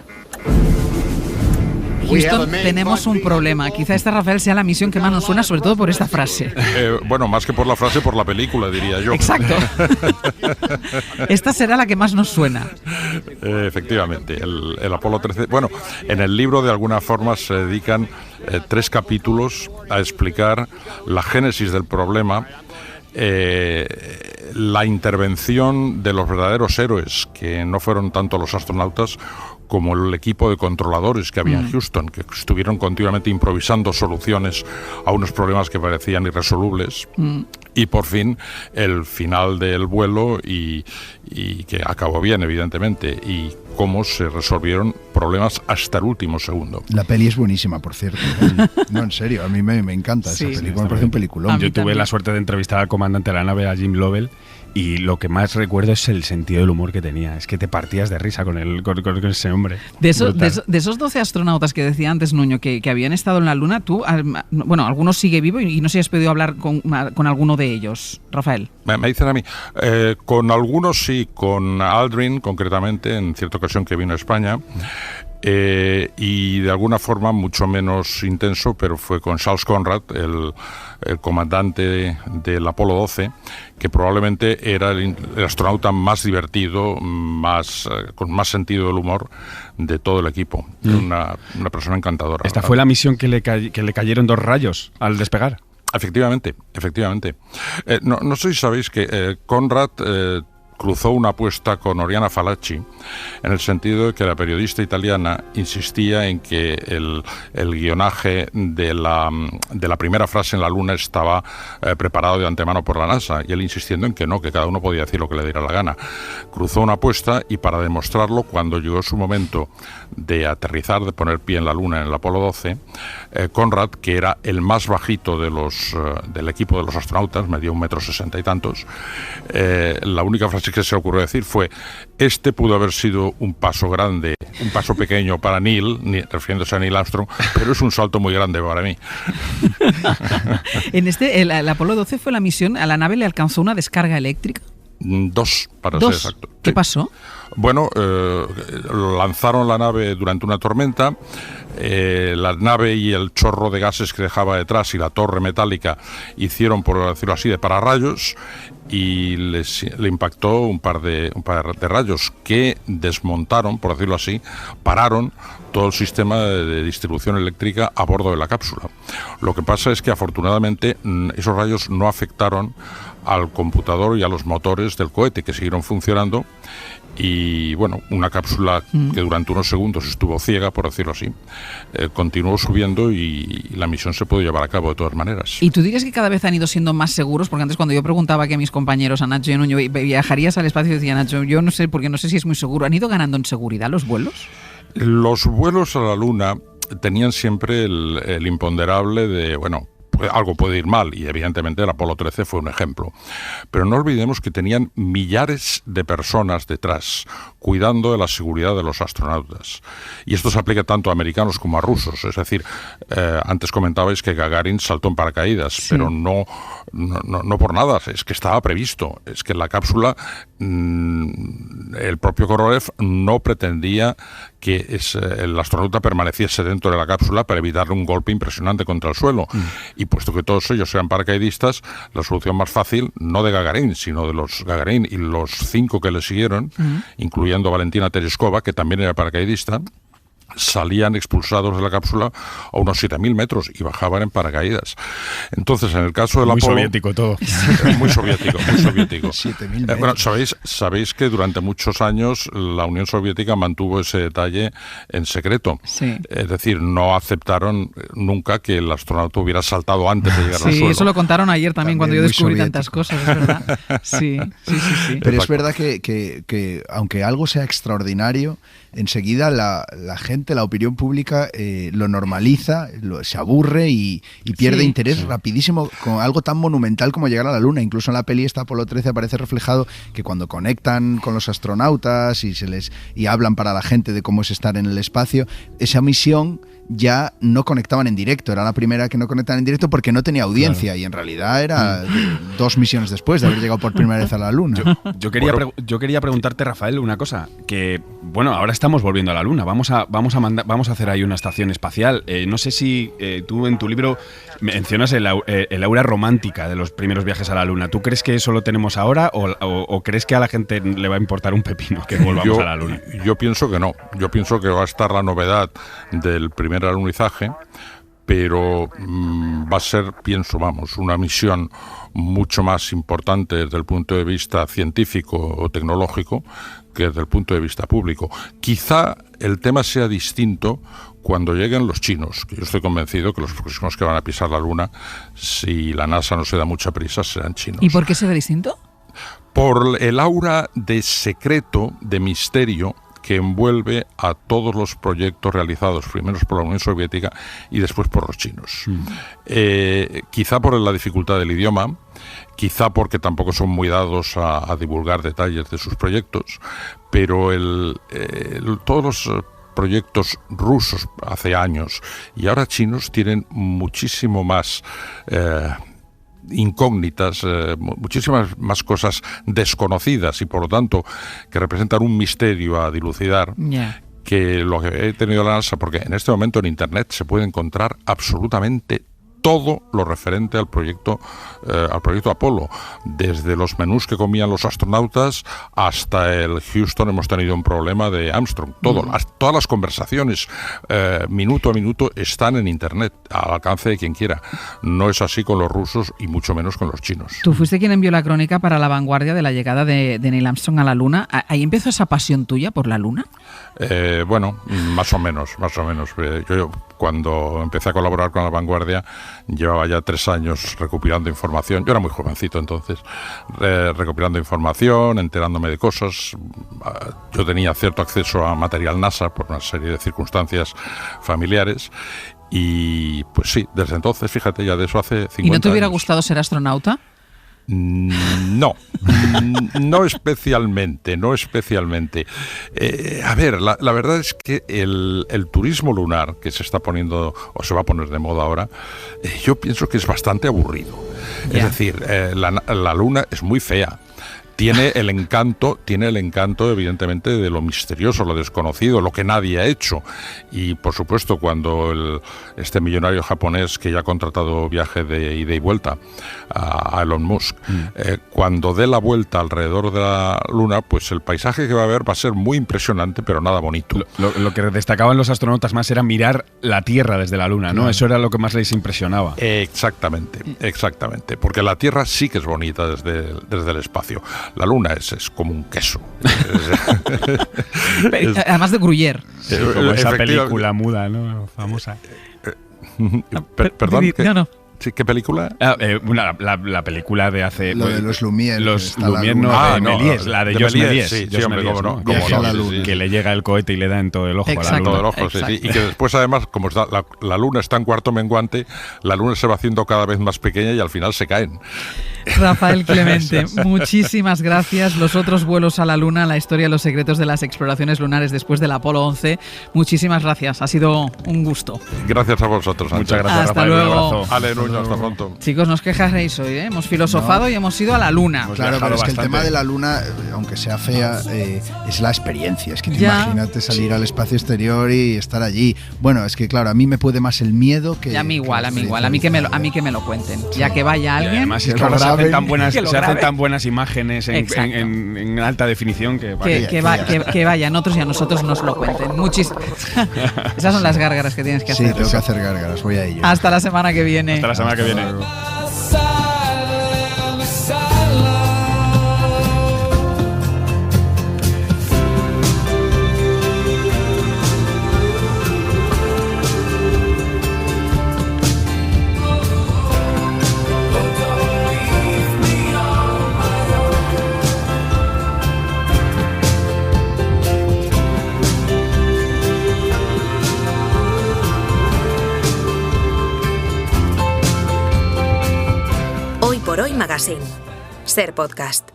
Houston, tenemos un problema. Quizá esta, Rafael, sea la misión que más nos suena, sobre todo por esta frase. Bueno, más que por la frase, por la película, diría yo. Exacto. Esta será la que más nos suena. Efectivamente, el Apolo 13. Bueno, en el libro de alguna forma se dedican 3 capítulos a explicar la génesis del problema, la intervención de los verdaderos héroes, que no fueron tanto los astronautas como el equipo de controladores que había en Houston, que estuvieron continuamente improvisando soluciones a unos problemas que parecían irresolubles. Y por fin el final del vuelo y que acabó bien, evidentemente, y cómo se resolvieron problemas hasta el último segundo. La peli es buenísima, por cierto. No, en serio, a mí me encanta esa película, me parece un peliculón. Yo tuve la suerte de entrevistar al comandante de la nave, a Jim Lovell, y lo que más recuerdo es el sentido del humor que tenía. Es que te partías de risa con ese hombre. De esos 12 astronautas que decía antes Nuño que habían estado en la Luna, tú, bueno, algunos sigue vivo y no sé si has podido hablar con alguno de ellos, Rafael. Me dicen a mí, con algunos sí, con Aldrin concretamente, en cierta ocasión que vino a España, y de alguna forma mucho menos intenso, pero fue con Charles Conrad, el comandante del Apolo 12, que probablemente era el astronauta más divertido, con más sentido del humor de todo el equipo. Una persona encantadora. Esta fue la misión que le cayeron 2 rayos al despegar. Efectivamente. No sé si sabéis que Conrad cruzó una apuesta con Oriana Fallaci, en el sentido de que la periodista italiana insistía en que el guionaje de la primera frase en la Luna estaba preparado de antemano por la NASA, y él insistiendo en que no, que cada uno podía decir lo que le diera la gana. Cruzó una apuesta y para demostrarlo, cuando llegó su momento de aterrizar, de poner pie en la Luna en el Apolo 12, Conrad, que era el más bajito del equipo de los astronautas, medía 1,60 m y tantos, la única frase que se le ocurrió decir fue: este pudo haber sido un paso grande, un paso pequeño para Neil, refiriéndose a Neil Armstrong, pero es un salto muy grande para mí. En el Apolo 12 fue la misión, a la nave le alcanzó una descarga eléctrica. 2, para ser exacto. ¿Qué pasó? Bueno, lanzaron la nave durante una tormenta. La nave y el chorro de gases que dejaba detrás y la torre metálica hicieron, por decirlo así, de pararrayos, y le impactó un par de rayos que desmontaron, por decirlo así, pararon todo el sistema de distribución eléctrica a bordo de la cápsula. Lo que pasa es que afortunadamente esos rayos no afectaron al computador y a los motores del cohete, que siguieron funcionando. Y bueno, una cápsula que durante unos segundos estuvo ciega, por decirlo así, continuó subiendo y la misión se pudo llevar a cabo de todas maneras. ¿Y tú dirías que cada vez han ido siendo más seguros? Porque antes, cuando yo preguntaba aquí a mis compañeros, a Nacho y a Nuño, ¿viajarías al espacio? Y decía Nacho, yo no sé, porque no sé si es muy seguro. ¿Han ido ganando en seguridad los vuelos? Los vuelos a la Luna tenían siempre el imponderable de, bueno, algo puede ir mal, y evidentemente el Apolo 13 fue un ejemplo. Pero no olvidemos que tenían millares de personas detrás, cuidando de la seguridad de los astronautas. Y esto se aplica tanto a americanos como a rusos. Es decir, antes comentabais que Gagarin saltó en paracaídas, sí, pero no por nada, es que estaba previsto. Es que la cápsula, el propio Korolev no pretendía que el astronauta permaneciese dentro de la cápsula para evitarle un golpe impresionante contra el suelo. Y puesto que todos ellos eran paracaidistas, la solución más fácil, no de Gagarin, sino de los Gagarin y los 5 que le siguieron, incluyendo Valentina Tereshkova, que también era paracaidista, salían expulsados de la cápsula a unos 7.000 metros y bajaban en paracaídas. Entonces, en el caso del Apolo... Muy soviético todo. Muy soviético, muy soviético. 7.000 metros. Bueno, sabéis que durante muchos años la Unión Soviética mantuvo ese detalle en secreto. Sí. Es decir, no aceptaron nunca que el astronauta hubiera saltado antes de llegar al suelo. Sí, eso lo contaron ayer también cuando yo descubrí tantas cosas, es verdad. Sí. Pero es verdad que aunque algo sea extraordinario, enseguida la gente, la opinión pública lo normaliza, se aburre y pierde interés rapidísimo con algo tan monumental como llegar a la Luna. Incluso en la peli esta Apolo 13 aparece reflejado que cuando conectan con los astronautas y hablan para la gente de cómo es estar en el espacio, esa misión ya no conectaban en directo, era la primera que no conectaban en directo porque no tenía audiencia, claro. Y en realidad era 2 misiones después de haber llegado por primera vez a la Luna. Yo quería preguntarte, Rafael, una cosa, que bueno, ahora estamos volviendo a la Luna, vamos a hacer ahí una estación espacial. No sé si tú en tu libro mencionas el aura romántica de los primeros viajes a la Luna. ¿Tú crees que eso lo tenemos ahora o crees que a la gente le va a importar un pepino que volvamos a la Luna? Yo pienso que no. Yo pienso que va a estar la novedad del primer alunizaje, pero va a ser, una misión mucho más importante desde el punto de vista científico o tecnológico que desde el punto de vista público. Quizá el tema sea distinto cuando lleguen los chinos, que yo estoy convencido que los próximos que van a pisar la Luna, si la NASA no se da mucha prisa, serán chinos. ¿Y por qué será distinto? Por el aura de secreto, de misterio, que envuelve a todos los proyectos realizados primero por la Unión Soviética y después por los chinos. Quizá por la dificultad del idioma, quizá porque tampoco son muy dados a divulgar detalles de sus proyectos, pero todos los proyectos rusos hace años y ahora chinos tienen muchísimo más incógnitas, muchísimas más cosas desconocidas y por lo tanto que representan un misterio a dilucidar, que lo que he tenido la NASA, porque en este momento en Internet se puede encontrar absolutamente todo lo referente al proyecto Apolo, desde los menús que comían los astronautas hasta el Houston hemos tenido un problema de Armstrong. Todas las conversaciones minuto a minuto están en internet, al alcance de quien quiera. No es así con los rusos y mucho menos con los chinos. Tú fuiste quien envió la crónica para La Vanguardia de la llegada de Neil Armstrong a la Luna. ¿Ahí empezó esa pasión tuya por la Luna? Bueno, más o menos. Yo cuando empecé a colaborar con La Vanguardia llevaba ya 3 años recopilando información. Yo era muy jovencito entonces, recopilando información, enterándome de cosas. Yo tenía cierto acceso a material NASA por una serie de circunstancias familiares. Y pues sí, desde entonces, fíjate, ya de eso hace 50 años. ¿Y no te hubiera gustado ser astronauta? No especialmente. A ver, la verdad es que el turismo lunar que se está poniendo o se va a poner de moda ahora, yo pienso que es bastante aburrido. Es decir, la Luna es muy fea. Tiene el encanto, evidentemente, de lo misterioso, lo desconocido, lo que nadie ha hecho. Y, por supuesto, cuando este millonario japonés que ya ha contratado viaje de ida y vuelta a Elon Musk, cuando dé la vuelta alrededor de la Luna, pues el paisaje que va a ver va a ser muy impresionante, pero nada bonito. Lo que destacaban los astronautas más era mirar la Tierra desde la Luna, ¿no? Eso era lo que más les impresionaba. Exactamente. Porque la Tierra sí que es bonita desde el espacio. La Luna es como un queso. Además de Gruyère. Como esa película muda, ¿no? Famosa. Perdón. No. Sí, ¿qué película? La película de hace... Lo de los Lumière. Los Lumière, Méliès, la de Jos Méliès. Sí, hombre, cómo no. Que le llega el cohete y le da en todo el ojo. Exacto. A la Luna. Todo el ojo, sí. Y que después, además, como está, la Luna está en cuarto menguante, la Luna se va haciendo cada vez más pequeña y al final se caen. Rafael Clemente, muchísimas gracias. Los otros vuelos a la Luna, la historia y los secretos de las exploraciones lunares después del Apolo 11. Muchísimas gracias, ha sido un gusto. Gracias a vosotros. Muchas gracias, hasta Rafael. Luego. Aleluya, hasta pronto. Chicos, no os quejaréis hoy, ¿eh? Hemos filosofado y hemos ido a la Luna. Claro, pero es que el tema de la Luna, aunque sea fea, es la experiencia. Es que imagínate salir al espacio exterior y estar allí. Bueno, es que claro, a mí me puede más el miedo que... Y a mí igual. A mí que me lo cuenten. Ya que vaya alguien... Además, es que ahora se hacen tan buenas imágenes en alta definición que vayan otros y a nosotros nos lo cuenten. Esas son las gárgaras que tienes que hacer. Sí, tengo que hacer gárgaras, voy a ello. Hasta la semana que viene. Hasta la semana que viene. Por Hoy Magazine. Ser podcast.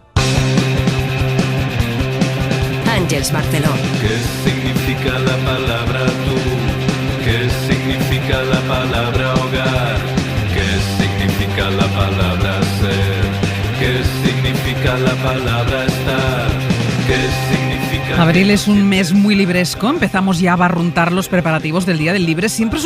Àngels Barceló. ¿Qué significa la palabra tú? ¿Qué significa la palabra hogar? ¿Qué significa la palabra ser? ¿Qué significa la palabra estar? ¿Qué significa? Abril es un mes muy libresco, empezamos ya a barruntar los preparativos del Día del Libro, siempre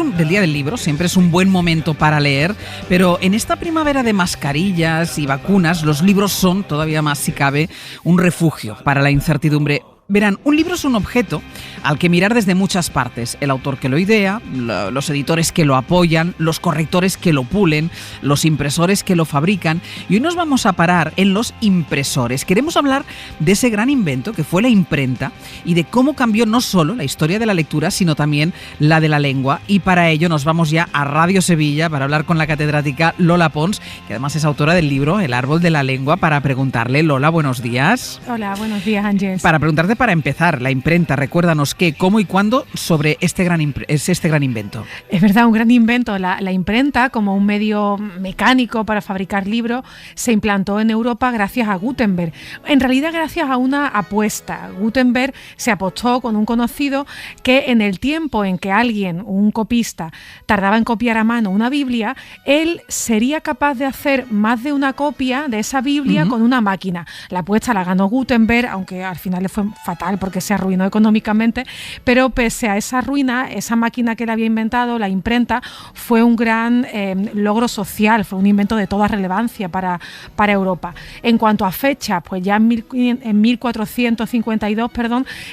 es un buen momento para leer, pero en esta primavera de mascarillas y vacunas, los libros son, todavía más si cabe, un refugio para la incertidumbre. Verán, un libro es un objeto al que mirar desde muchas partes. El autor que lo idea, los editores que lo apoyan, los correctores que lo pulen, los impresores que lo fabrican. Y hoy nos vamos a parar en los impresores. Queremos hablar de ese gran invento que fue la imprenta y de cómo cambió no solo la historia de la lectura, sino también la de la lengua. Y para ello nos vamos ya a Radio Sevilla para hablar con la catedrática Lola Pons, que además es autora del libro El árbol de la lengua, para preguntarle. Lola, buenos días. Hola, buenos días, Ángeles. Para preguntarte, para empezar, la imprenta, recuérdanos qué, cómo y cuándo sobre este gran invento. Es verdad, un gran invento. La imprenta, como un medio mecánico para fabricar libros, se implantó en Europa gracias a Gutenberg. En realidad, gracias a una apuesta. Gutenberg se apostó con un conocido que en el tiempo en que alguien, un copista, tardaba en copiar a mano una Biblia, él sería capaz de hacer más de una copia de esa Biblia con una máquina. La apuesta la ganó Gutenberg, aunque al final le fue fatal porque se arruinó económicamente, pero pese a esa ruina, esa máquina que él había inventado, la imprenta, fue un gran logro social, fue un invento de toda relevancia para Europa. En cuanto a fecha, pues ya en 1452,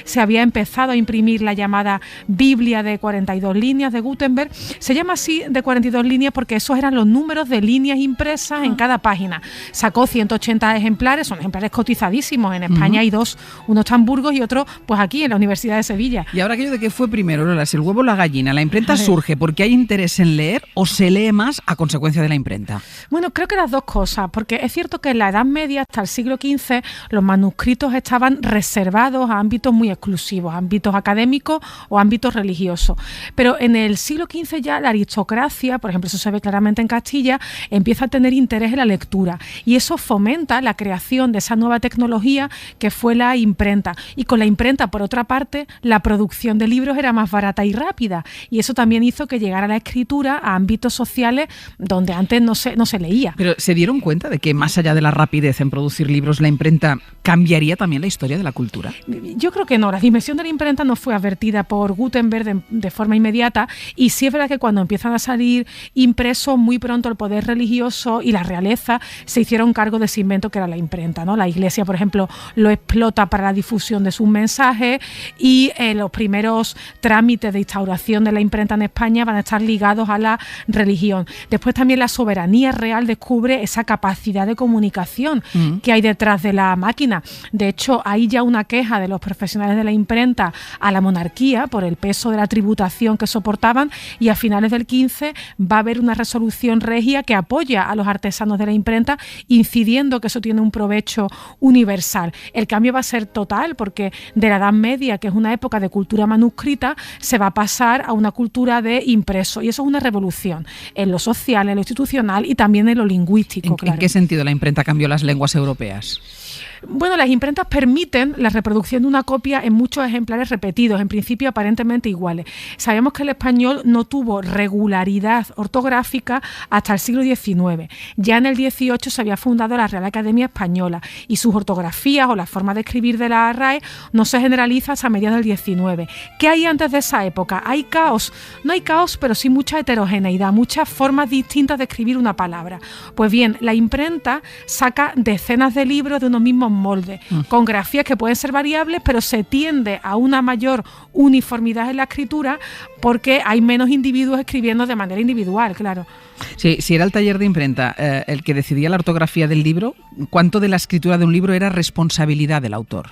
se había empezado a imprimir la llamada Biblia de 42 líneas de Gutenberg. Se llama así de 42 líneas porque esos eran los números de líneas impresas en cada página. Sacó 180 ejemplares, son ejemplares cotizadísimos. En España hay dos, uno está en Burgos y otro pues aquí en la Universidad de Sevilla. Y ahora aquello de qué fue primero, Lola, si el huevo o la gallina, ¿la imprenta surge porque hay interés en leer o se lee más a consecuencia de la imprenta? Bueno, creo que las dos cosas, porque es cierto que en la Edad Media hasta el siglo XV los manuscritos estaban reservados a ámbitos muy exclusivos, ámbitos académicos o ámbitos religiosos. Pero en el siglo XV ya la aristocracia, por ejemplo, eso se ve claramente en Castilla, empieza a tener interés en la lectura y eso fomenta la creación de esa nueva tecnología que fue la imprenta. Y con la imprenta, por otra parte, la producción de libros era más barata y rápida y eso también hizo que llegara la escritura a ámbitos sociales donde antes no se leía. Pero ¿se dieron cuenta de que más allá de la rapidez en producir libros, la imprenta cambiaría también la historia de la cultura? Yo creo que no. La dimensión de la imprenta no fue advertida por Gutenberg de forma inmediata y sí es verdad que cuando empiezan a salir impresos, muy pronto el poder religioso y la realeza se hicieron cargo de ese invento que era la imprenta, ¿no? La Iglesia, por ejemplo, lo explota para la difusión de sus mensajes y los primeros trámites de instauración de la imprenta en España van a estar ligados a la religión. Después también la soberanía real descubre esa capacidad de comunicación que hay detrás de la máquina. De hecho, hay ya una queja de los profesionales de la imprenta a la monarquía por el peso de la tributación que soportaban y a finales del 15 va a haber una resolución regia que apoya a los artesanos de la imprenta, incidiendo que eso tiene un provecho universal. El cambio va a ser total porque de la Edad Media, que es una época de cultura manuscrita, se va a pasar a una cultura de impreso y eso es una revolución en lo social, en lo institucional y también en lo lingüístico. ¿En qué sentido la imprenta cambió las lenguas europeas? Bueno, las imprentas permiten la reproducción de una copia en muchos ejemplares repetidos, en principio aparentemente iguales. Sabemos que el español no tuvo regularidad ortográfica hasta el siglo XIX. Ya en el XVIII se había fundado la Real Academia Española y sus ortografías o la forma de escribir de la RAE no se generaliza hasta mediados del XIX. ¿Qué hay antes de esa época? ¿Hay caos? No hay caos, pero sí mucha heterogeneidad, muchas formas distintas de escribir una palabra. Pues bien, la imprenta saca decenas de libros de unos mismos moldes, con grafías que pueden ser variables, pero se tiende a una mayor uniformidad en la escritura porque hay menos individuos escribiendo de manera individual, claro. Sí, si era el taller de imprenta el que decidía la ortografía del libro, ¿cuánto de la escritura de un libro era responsabilidad del autor?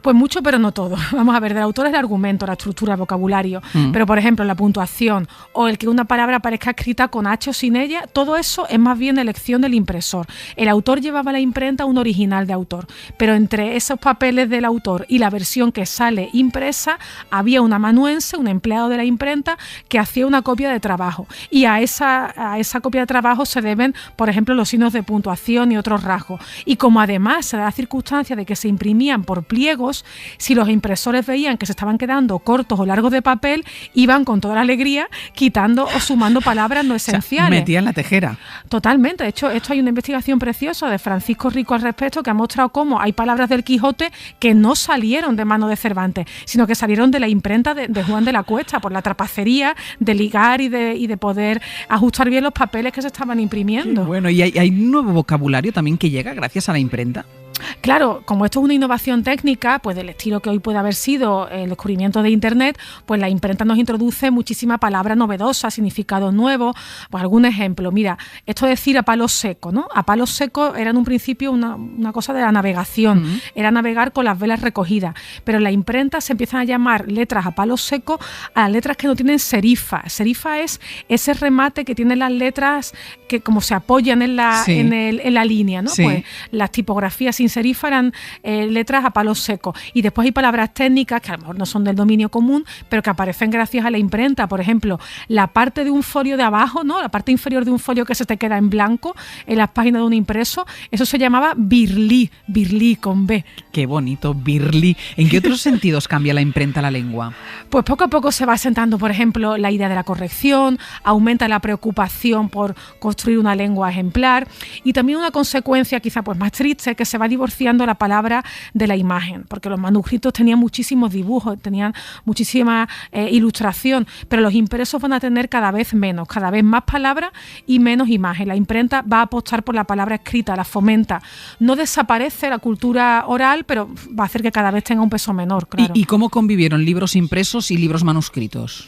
Pues mucho, pero no todo. Vamos a ver, del autor es el argumento, la estructura, el vocabulario, pero por ejemplo la puntuación o el que una palabra aparezca escrita con H o sin ella, todo eso es más bien elección del impresor. El autor llevaba a la imprenta un original de autor, pero entre esos papeles del autor y la versión que sale impresa había un amanuense, un empleado de la imprenta que hacía una copia de trabajo y a esa copia de trabajo se deben, por ejemplo, los signos de puntuación y otros rasgos. Y como además se da la circunstancia de que se imprimían por pliegos, si los impresores veían que se estaban quedando cortos o largos de papel, iban con toda la alegría quitando o sumando palabras no esenciales. O sea, metían la tejera. Totalmente. De hecho, hay una investigación preciosa de Francisco Rico al respecto que ha mostrado cómo hay palabras del Quijote que no salieron de mano de Cervantes, sino que salieron de la imprenta de Juan de la Cuesta por la trapacería de ligar y de poder ajustar bien los papeles que se estaban imprimiendo. Bueno, ¿y hay un nuevo vocabulario también que llega gracias a la imprenta? Claro, como esto es una innovación técnica, pues del estilo que hoy puede haber sido el descubrimiento de Internet, pues la imprenta nos introduce muchísima palabra novedosa, significados nuevos. Pues algún ejemplo, mira, esto de decir a palo seco, ¿no? A palo seco era en un principio una cosa de la navegación, era navegar con las velas recogidas, pero en la imprenta se empiezan a llamar letras a palo seco a las letras que no tienen serifa. Serifa es ese remate que tienen las letras que como se apoyan en la línea, ¿no? Sí. Pues las tipografías sin serifa eran letras a palo seco. Y después hay palabras técnicas que a lo mejor no son del dominio común, pero que aparecen gracias a la imprenta. Por ejemplo, la parte de un folio de abajo, ¿no? La parte inferior de un folio que se te queda en blanco en las páginas de un impreso, eso se llamaba birlí con B. Qué bonito, birlí. ¿En qué otros sentidos cambia la imprenta la lengua? Pues poco a poco se va asentando, por ejemplo, la idea de la corrección, aumenta la preocupación por construir una lengua ejemplar y también una consecuencia quizá pues más triste, que se va disociando la palabra de la imagen, porque los manuscritos tenían muchísimos dibujos, tenían muchísima ilustración, pero los impresos van a tener cada vez menos, cada vez más palabras y menos imagen. La imprenta va a apostar por la palabra escrita, la fomenta. No desaparece la cultura oral, pero va a hacer que cada vez tenga un peso menor, claro. ¿Y cómo convivieron libros impresos y libros manuscritos?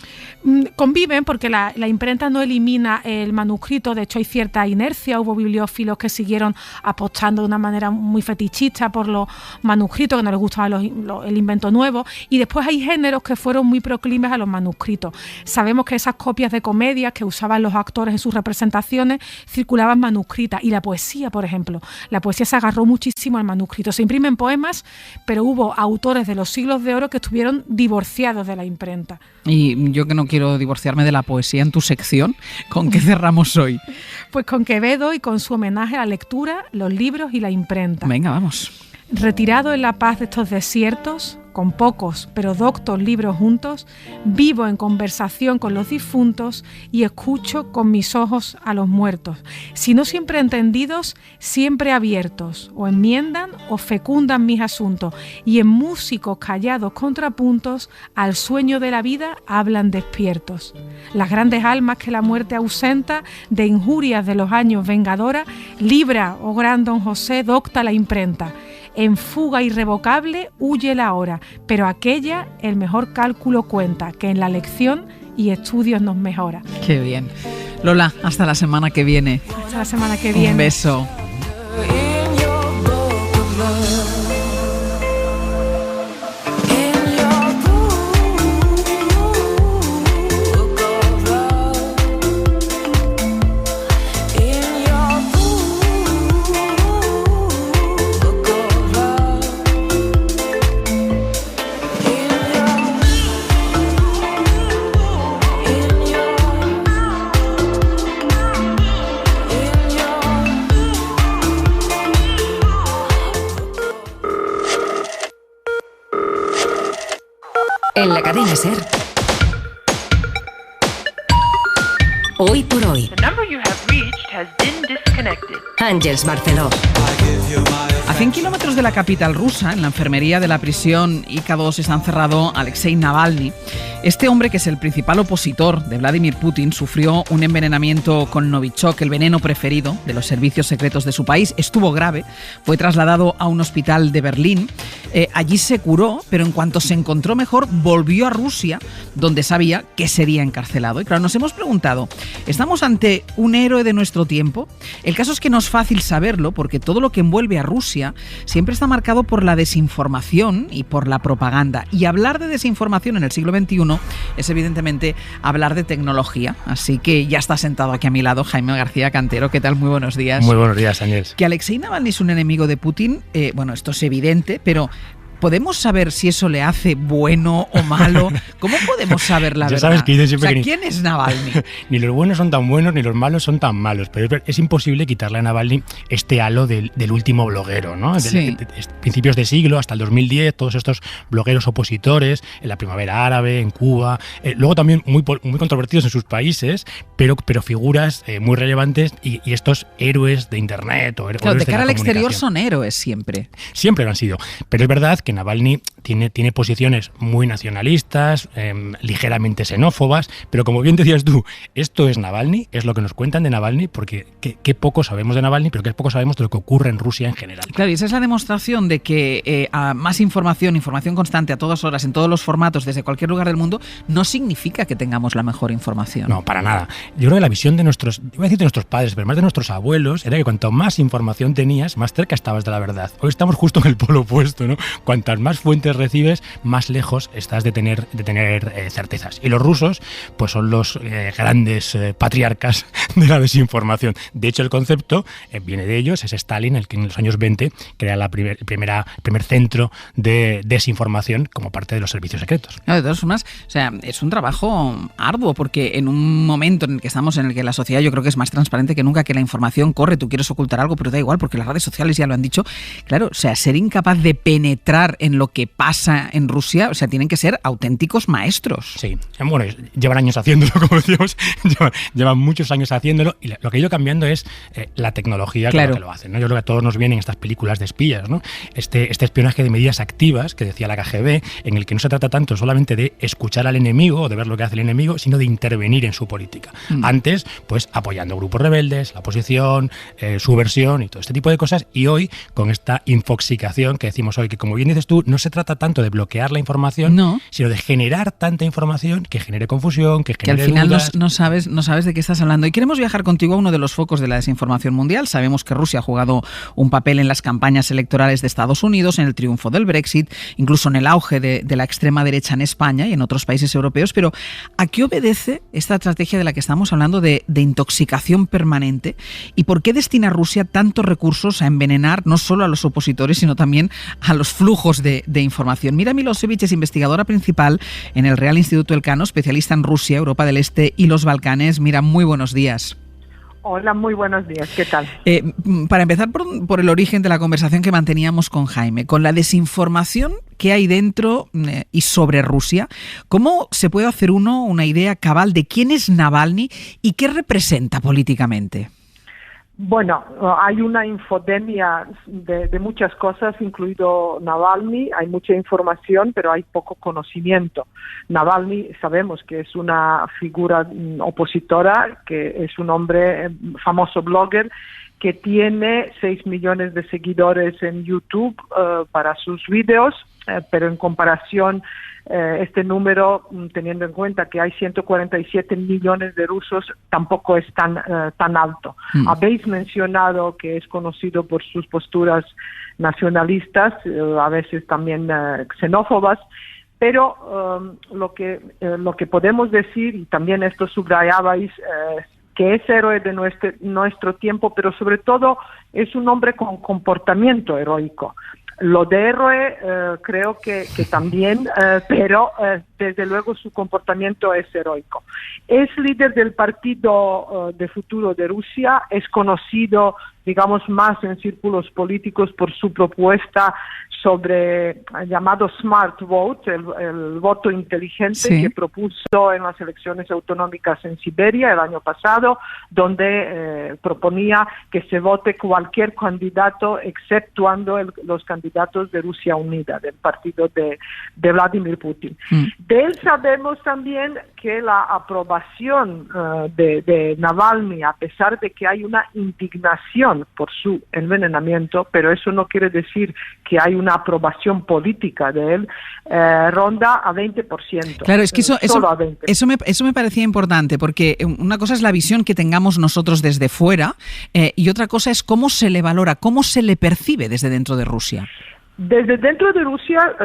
Conviven porque la imprenta no elimina el manuscrito, de hecho hay cierta inercia, hubo bibliófilos que siguieron apostando de una manera muy fetichista por los manuscritos, que no les gustaba el invento nuevo, y después hay géneros que fueron muy proclives a los manuscritos. Sabemos que esas copias de comedias que usaban los actores en sus representaciones circulaban manuscritas, y la poesía, por ejemplo, la poesía se agarró muchísimo al manuscrito. Se imprimen poemas, pero hubo autores de los siglos de oro que estuvieron divorciados de la imprenta. Y yo que no quiero divorciarme de la poesía en tu sección, ¿con qué cerramos hoy? Pues con Quevedo y con su homenaje a la lectura, los libros y la imprenta. Venga, vamos. Retirado en la paz de estos desiertos, con pocos pero doctos libros juntos, vivo en conversación con los difuntos y escucho con mis ojos a los muertos, si no siempre entendidos, siempre abiertos, o enmiendan o fecundan mis asuntos, y en músicos callados contrapuntos al sueño de la vida hablan despiertos. Las grandes almas que la muerte ausenta, de injurias de los años vengadora, libra, oh gran don José, docta la imprenta. En fuga irrevocable huye la hora, pero aquella el mejor cálculo cuenta, que en la lección y estudios nos mejora. Qué bien. Lola, hasta la semana que viene. Hasta la semana que viene. Un beso. En la cadena SER. Hoy por hoy. Ángeles Barceló. A 100 kilómetros de la capital rusa, en la enfermería de la prisión IK2, está encerrado Alexei Navalny. Este hombre, que es el principal opositor de Vladimir Putin, sufrió un envenenamiento con Novichok, el veneno preferido de los servicios secretos de su país. Estuvo grave, fue trasladado a un hospital de Berlín. Allí se curó, pero en cuanto se encontró mejor, volvió a Rusia, donde sabía que sería encarcelado. Y claro, nos hemos preguntado, ¿estamos ante un héroe de nuestro tiempo? El caso es que no es fácil saberlo, porque todo lo que envuelve a Rusia siempre está marcado por la desinformación y por la propaganda. Y hablar de desinformación en el siglo XXI es evidentemente hablar de tecnología. Así que ya está sentado aquí a mi lado Jaime García Cantero. ¿Qué tal? Muy buenos días. Muy buenos días, Ángeles. Que Alexei Navalny es un enemigo de Putin, bueno, esto es evidente, pero ¿podemos saber si eso le hace bueno o malo? ¿Cómo podemos saber la verdad? Sabes que dicen siempre, o sea, ¿quién es Navalny? Ni los buenos son tan buenos, ni los malos son tan malos. Pero es imposible quitarle a Navalny este halo del último bloguero, ¿no? Sí. De principios de siglo, hasta el 2010, todos estos blogueros opositores, en la primavera árabe, en Cuba, luego también muy controvertidos en sus países, pero figuras muy relevantes y estos héroes de Internet o héroes de cara al exterior son héroes siempre. Siempre lo han sido. Pero es verdad que Navalny tiene posiciones muy nacionalistas, ligeramente xenófobas, pero como bien decías tú, esto es Navalny, es lo que nos cuentan de Navalny, porque qué poco sabemos de Navalny, pero qué poco sabemos de lo que ocurre en Rusia en general. Claro, y esa es la demostración de que a más información constante a todas horas, en todos los formatos, desde cualquier lugar del mundo, no significa que tengamos la mejor información. No, para nada. Yo creo que la visión de nuestros padres, pero más de nuestros abuelos, era que cuanto más información tenías, más cerca estabas de la verdad. Hoy estamos justo en el polo opuesto, ¿no? Cuantas más fuentes recibes, más lejos estás de tener certezas. Y los rusos, pues son los grandes patriarcas de la desinformación. De hecho, el concepto viene de ellos, es Stalin, el que en los años 20 crea el primer centro de desinformación como parte de los servicios secretos. De todas formas, o sea, es un trabajo arduo, porque en un momento en el que estamos, en el que la sociedad yo creo que es más transparente que nunca, que la información corre, tú quieres ocultar algo, pero da igual, porque las redes sociales ya lo han dicho. Claro, o sea, ser incapaz de penetrar pensar en lo que pasa en Rusia, o sea, tienen que ser auténticos maestros. Sí, bueno, llevan años haciéndolo, como decíamos, llevan muchos años haciéndolo, y lo que ha ido cambiando es la tecnología con la que lo hacen, ¿no? Yo creo que a todos nos vienen estas películas de espías, ¿no? Este espionaje de medidas activas que decía la KGB, en el que no se trata tanto solamente de escuchar al enemigo o de ver lo que hace el enemigo, sino de intervenir en su política. Antes, pues apoyando grupos rebeldes, la oposición, subversión y todo este tipo de cosas, y hoy con esta infoxicación que decimos hoy, que como bien dices tú, no se trata tanto de bloquear la información, sino de generar tanta información que genere confusión, que genere al final dudas. no sabes de qué estás hablando. Y queremos viajar contigo a uno de los focos de la desinformación mundial. Sabemos que Rusia ha jugado un papel en las campañas electorales de Estados Unidos, en el triunfo del Brexit, incluso en el auge de la extrema derecha en España y en otros países europeos. Pero ¿a qué obedece esta estrategia de la que estamos hablando de intoxicación permanente? ¿Y por qué destina Rusia tantos recursos a envenenar no solo a los opositores, sino también a los flujos de información? Mira Milosevic es investigadora principal en el Real Instituto Elcano, especialista en Rusia, Europa del Este y los Balcanes. Mira, muy buenos días. Hola, muy buenos días. ¿Qué tal? Para empezar por el origen de la conversación que manteníamos con Jaime, con la desinformación que hay dentro y sobre Rusia, ¿cómo se puede hacer una idea cabal de quién es Navalny y qué representa políticamente? Bueno, hay una infodemia de muchas cosas, incluido Navalny. Hay mucha información, pero hay poco conocimiento. Navalny sabemos que es una figura opositora, que es un hombre famoso blogger, que tiene 6 millones de seguidores en YouTube para sus vídeos, pero en comparación este número, teniendo en cuenta que hay 147 millones de rusos, tampoco es tan alto. Habéis mencionado que es conocido por sus posturas nacionalistas, a veces también xenófobas, pero lo que podemos decir, y también esto subrayabais, que es héroe de nuestro tiempo, pero sobre todo es un hombre con comportamiento heroico. Lo de héroe creo que también, pero desde luego su comportamiento es heroico. Es líder del Partido de Futuro de Rusia, es conocido, digamos, más en círculos políticos por su propuesta sobre llamado Smart Vote, el voto inteligente que propuso en las elecciones autonómicas en Siberia el año pasado, donde proponía que se vote cualquier candidato exceptuando los candidatos de Rusia Unida, del partido de Vladimir Putin. De él sabemos también que la aprobación de Navalny, a pesar de que hay una indignación por su envenenamiento, pero eso no quiere decir que hay una aprobación política de él, ronda a 20%. Claro, es que eso me parecía importante, porque una cosa es la visión que tengamos nosotros desde fuera y otra cosa es cómo se le valora, cómo se le percibe desde dentro de Rusia. Desde dentro de Rusia,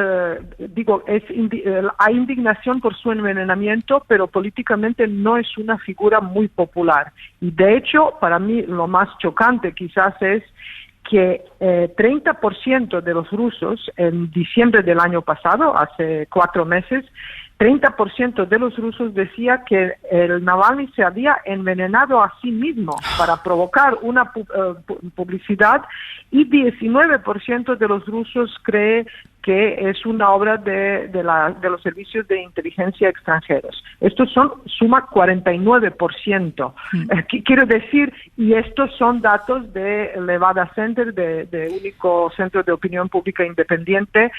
hay indignación por su envenenamiento, pero políticamente no es una figura muy popular. Y de hecho, para mí lo más chocante quizás es que 30% de los rusos en diciembre del año pasado, hace 4 meses, 30% de los rusos decía que el Navalny se había envenenado a sí mismo para provocar una publicidad, y 19% de los rusos cree que es una obra de los servicios de inteligencia extranjeros. Estos suma 49%. Quiero decir, y estos son datos de Levada Center, de único centro de opinión pública independiente,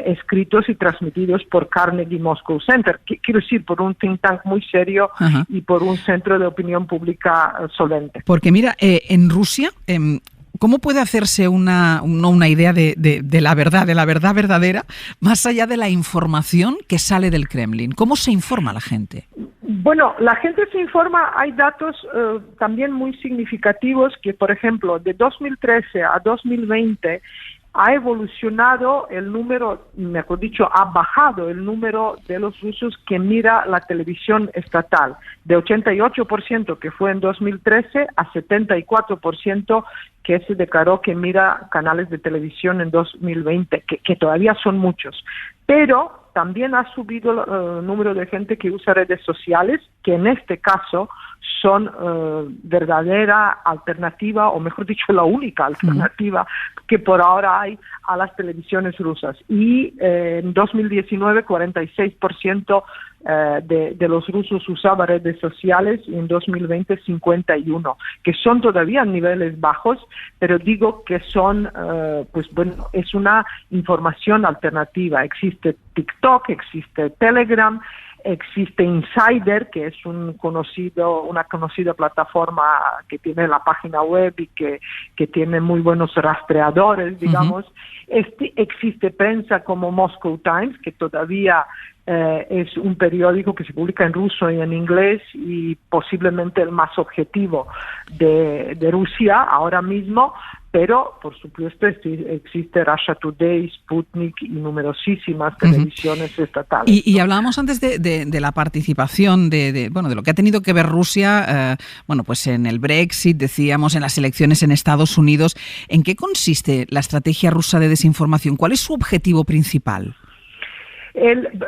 escritos y transmitidos por Carnegie Moscow Center. Quiero decir, por un think tank muy serio y por un centro de opinión pública solvente. Porque mira, en Rusia... ¿cómo puede hacerse una idea de la verdad verdadera, más allá de la información que sale del Kremlin? ¿Cómo se informa la gente? Bueno, la gente se informa, hay datos también muy significativos que, por ejemplo, de 2013 a 2020 ha evolucionado el número, mejor dicho, ha bajado el número de los rusos que mira la televisión estatal, de 88% que fue en 2013 a 74% que se declaró que mira canales de televisión en 2020, que todavía son muchos. Pero también ha subido el número de gente que usa redes sociales, que en este caso son verdadera alternativa, o mejor dicho, la única alternativa que por ahora hay a las televisiones rusas. Y en 2019 46% de los rusos usaban redes sociales, y en 2020 51%, que son todavía niveles bajos, pero digo que son, pues bueno, es una información alternativa. Existe TikTok, existe Telegram, existe Insider, que es una conocida plataforma que tiene la página web y que tiene muy buenos rastreadores, digamos. Existe prensa como Moscow Times, que todavía es un periódico que se publica en ruso y en inglés, y posiblemente el más objetivo de Rusia ahora mismo. Pero, por supuesto, existe Russia Today, Sputnik y numerosísimas televisiones estatales. Y hablábamos antes de la participación, de lo que ha tenido que ver Rusia, pues en el Brexit, decíamos, en las elecciones en Estados Unidos. ¿En qué consiste la estrategia rusa de desinformación? ¿Cuál es su objetivo principal?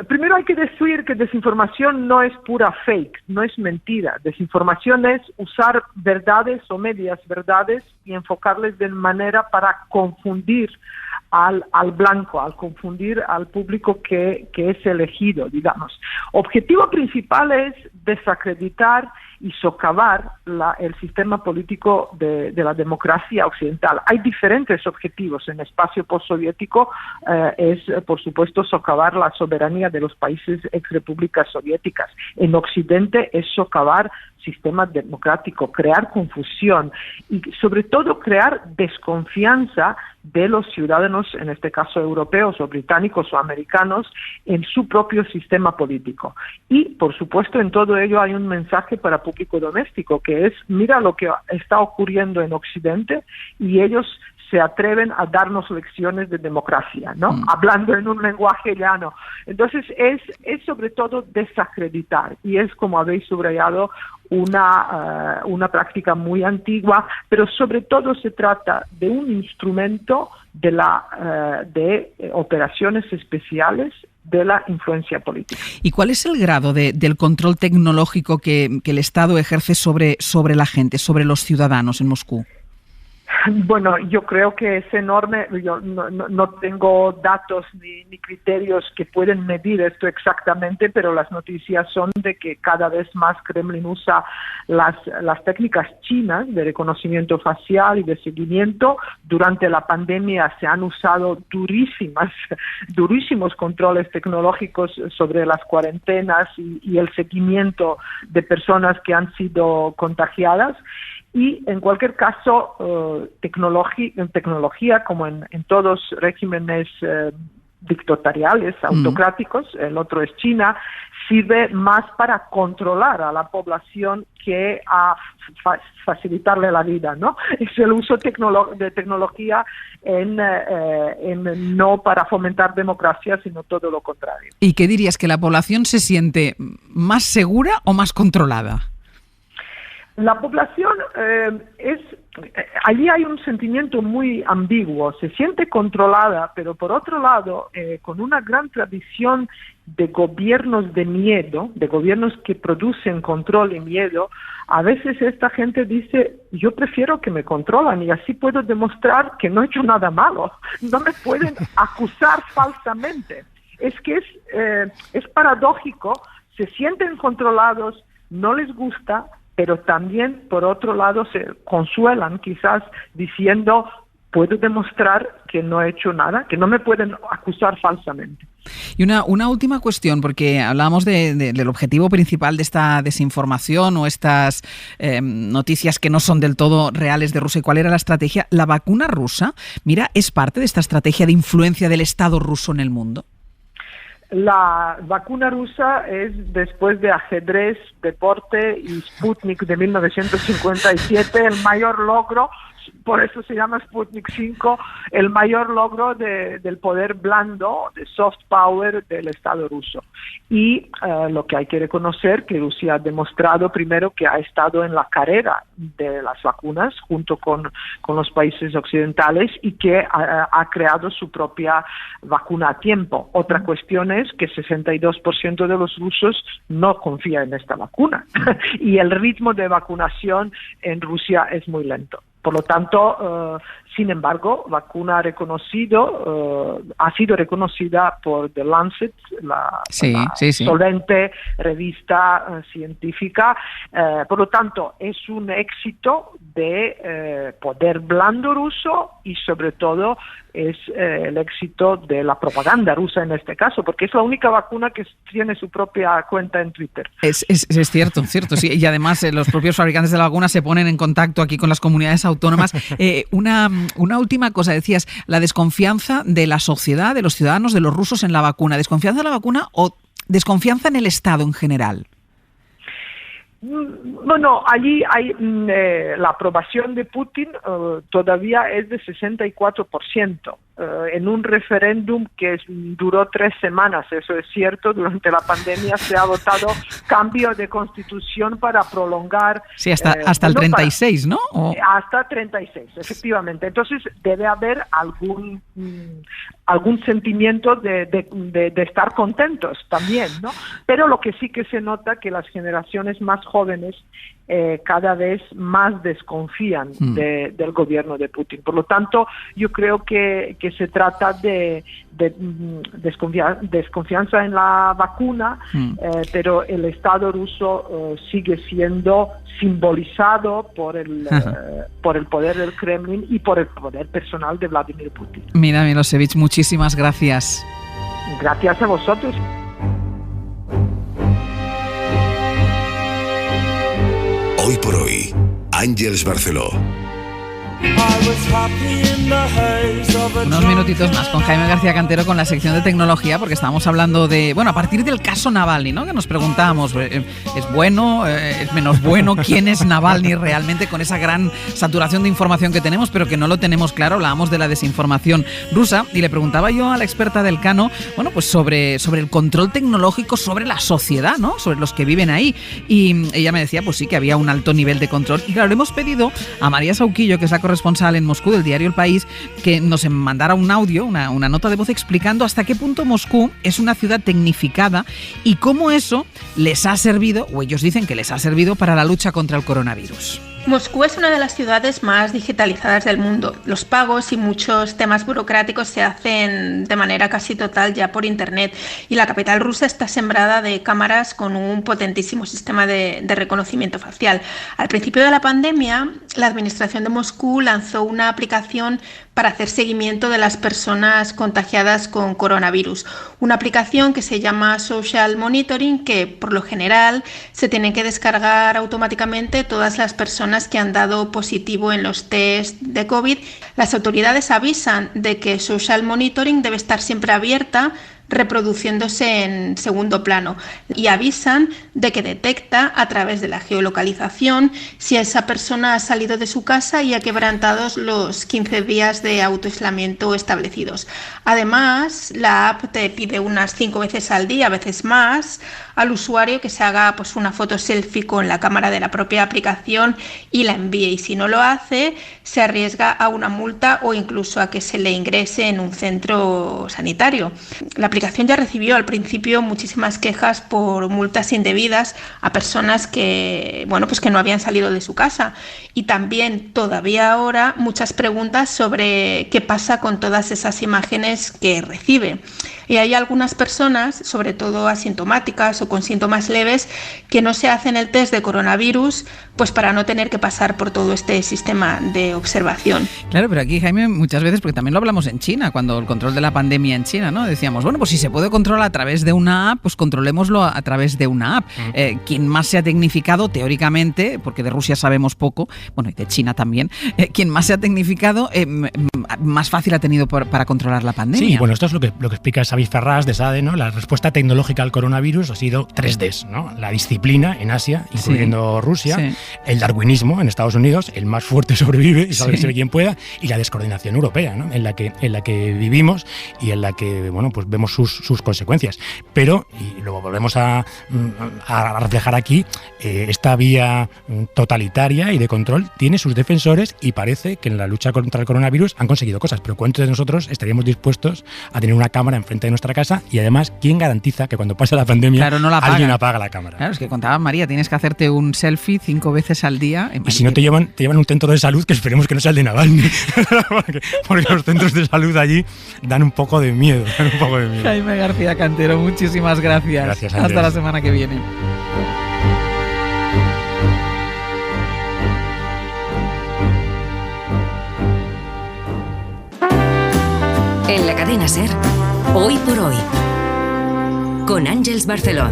Primero hay que decir que desinformación no es pura fake, no es mentira. Desinformación es usar verdades o medias verdades y enfocarles de manera para confundir al blanco, al confundir al público que es elegido, digamos. Objetivo principal es desacreditar y socavar el sistema político de la democracia occidental. Hay diferentes objetivos. En el espacio postsoviético es, por supuesto, socavar la soberanía de los países exrepúblicas soviéticas. En Occidente es socavar sistema democrático, crear confusión y, sobre todo, crear desconfianza de los ciudadanos, en este caso europeos o británicos o americanos, en su propio sistema político. Y, por supuesto, en todo ello hay un mensaje para público doméstico, que es: mira lo que está ocurriendo en Occidente, y ellos se atreven a darnos lecciones de democracia, ¿no? Hablando en un lenguaje llano. Entonces es sobre todo desacreditar, y es, como habéis subrayado, una práctica muy antigua, pero sobre todo se trata de un instrumento de operaciones especiales de la influencia política. ¿Y cuál es el grado del control tecnológico que el Estado ejerce sobre la gente, sobre los ciudadanos en Moscú? Bueno, yo creo que es enorme. Yo no tengo datos ni criterios que pueden medir esto exactamente, pero las noticias son de que cada vez más Kremlin usa las técnicas chinas de reconocimiento facial y de seguimiento. Durante la pandemia se han usado durísimos controles tecnológicos sobre las cuarentenas y el seguimiento de personas que han sido contagiadas. Y en cualquier caso, tecnología, como en todos regímenes dictatoriales, autocráticos, el otro es China, sirve más para controlar a la población que a facilitarle la vida, ¿no? Es el uso de tecnología en no para fomentar democracia, sino todo lo contrario. ¿Y qué dirías, que la población se siente más segura o más controlada? La población allí hay un sentimiento muy ambiguo. Se siente controlada, pero por otro lado, con una gran tradición de gobiernos de miedo, de gobiernos que producen control y miedo, a veces esta gente dice: yo prefiero que me controlan y así puedo demostrar que no he hecho nada malo. No me pueden acusar falsamente. Es que es paradójico. Se sienten controlados, no les gusta, pero también, por otro lado, se consuelan quizás diciendo: puedo demostrar que no he hecho nada, que no me pueden acusar falsamente. Y una última cuestión, porque hablábamos del objetivo principal de esta desinformación o estas noticias que no son del todo reales de Rusia. ¿Y cuál era la estrategia? ¿La vacuna rusa, es parte de esta estrategia de influencia del Estado ruso en el mundo? La vacuna rusa es, después de ajedrez, deporte y Sputnik de 1957, el mayor logro por eso se llama Sputnik 5, el mayor logro del poder blando, de soft power del Estado ruso. Y lo que hay que reconocer, que Rusia ha demostrado primero que ha estado en la carrera de las vacunas junto con los países occidentales y que ha creado su propia vacuna a tiempo. Otra cuestión es que 62% de los rusos no confía en esta vacuna y el ritmo de vacunación en Rusia es muy lento. Por lo tanto, sin embargo, vacuna ha sido reconocida por The Lancet, la solvente revista científica. Por lo tanto, es un éxito de poder blando ruso y sobre todo es el éxito de la propaganda rusa en este caso, porque es la única vacuna que tiene su propia cuenta en Twitter. Es cierto, sí. Y además los propios fabricantes de la vacuna se ponen en contacto aquí con las comunidades autónomas. Una última cosa, decías, la desconfianza de la sociedad, de los ciudadanos, de los rusos en la vacuna. ¿Desconfianza en la vacuna o desconfianza en el Estado en general? Bueno, allí hay la aprobación de Putin todavía es de 64%. En un referéndum que duró 3 semanas, eso es cierto, durante la pandemia se ha votado cambio de constitución para prolongar... Sí, hasta el 36, ¿no? Hasta 36, efectivamente. Entonces debe haber algún sentimiento de estar contentos también, ¿no? Pero lo que sí que se nota que las generaciones más jóvenes cada vez más desconfían del gobierno de Putin. Por lo tanto, yo creo que se trata de desconfianza en la vacuna, pero el Estado ruso sigue siendo simbolizado por el poder del Kremlin y por el poder personal de Vladimir Putin. Mira, Milosevic, muchísimas gracias. Gracias a vosotros. Hoy por hoy, Àngels Barceló. Unos minutitos más con Jaime García Cantero con la sección de tecnología, porque estábamos hablando de, a partir del caso Navalny, ¿no? Que nos preguntábamos, ¿es bueno? ¿Es menos bueno? ¿Quién es Navalny realmente con esa gran saturación de información que tenemos, pero que no lo tenemos claro? Hablábamos de la desinformación rusa y le preguntaba yo a la experta del Cano, pues sobre el control tecnológico sobre la sociedad, ¿no? Sobre los que viven ahí. Y ella me decía, pues sí, que había un alto nivel de control. Y claro, le hemos pedido a María Sauquillo, que es la corresponsal en Moscú del diario El País, que nos mandara un audio, una nota de voz explicando hasta qué punto Moscú es una ciudad tecnificada y cómo eso les ha servido, o ellos dicen que les ha servido, para la lucha contra el coronavirus. Moscú es una de las ciudades más digitalizadas del mundo. Los pagos y muchos temas burocráticos se hacen de manera casi total ya por Internet, y la capital rusa está sembrada de cámaras con un potentísimo sistema de reconocimiento facial. Al principio de la pandemia, la administración de Moscú lanzó una aplicación para hacer seguimiento de las personas contagiadas con coronavirus. Una aplicación que se llama Social Monitoring, que por lo general se tienen que descargar automáticamente todas las personas que han dado positivo en los test de COVID. Las autoridades avisan de que Social Monitoring debe estar siempre abierta, reproduciéndose en segundo plano, y avisan de que detecta a través de la geolocalización si esa persona ha salido de su casa y ha quebrantado los 15 días de autoaislamiento establecidos. Además, la app te pide unas 5 veces al día, a veces más, al usuario que se haga una foto selfie con la cámara de la propia aplicación y la envíe, y si no lo hace, se arriesga a una multa o incluso a que se le ingrese en un centro sanitario. La aplicación ya recibió al principio muchísimas quejas por multas indebidas a personas que no habían salido de su casa, y también todavía ahora muchas preguntas sobre qué pasa con todas esas imágenes que recibe. Y hay algunas personas, sobre todo asintomáticas o con síntomas leves, que no se hacen el test de coronavirus, pues para no tener que pasar por todo este sistema de observación. Claro, pero aquí, Jaime, muchas veces, porque también lo hablamos en China, cuando el control de la pandemia en China, ¿no? Decíamos, pues si se puede controlar a través de una app, pues controlémoslo a través de una app. Quien más se ha tecnificado, teóricamente, porque de Rusia sabemos poco, bueno, y de China también, quien más se ha tecnificado, más fácil ha tenido para controlar la pandemia. Sí, bueno, esto es lo que explica Xavi Ferraz de SADE, ¿no? La respuesta tecnológica al coronavirus ha sido 3Ds, ¿no? La disciplina en Asia, incluyendo Rusia, el darwinismo en Estados Unidos, el más fuerte sobrevive y salve quien pueda, y la descoordinación europea, ¿no? en la que vivimos y en la que, bueno, pues vemos sus consecuencias. Pero, y lo volvemos a reflejar aquí, esta vía totalitaria y de control tiene sus defensores y parece que en la lucha contra el coronavirus han conseguido cosas, pero ¿cuántos de nosotros estaríamos dispuestos a tener una cámara enfrente de nuestra casa? Y además, ¿quién garantiza que cuando pase la pandemia alguien apaga la cámara? Claro, es que contaba María, tienes que hacerte un selfie 5 veces al día. Y si no te llevan un centro de salud, que esperemos que no sea el de Navalny, porque los centros de salud allí dan un poco de miedo. Jaime García Cantero, muchísimas gracias. Gracias, hasta la semana que viene. En la cadena SER, Hoy por Hoy, con Àngels Barceló.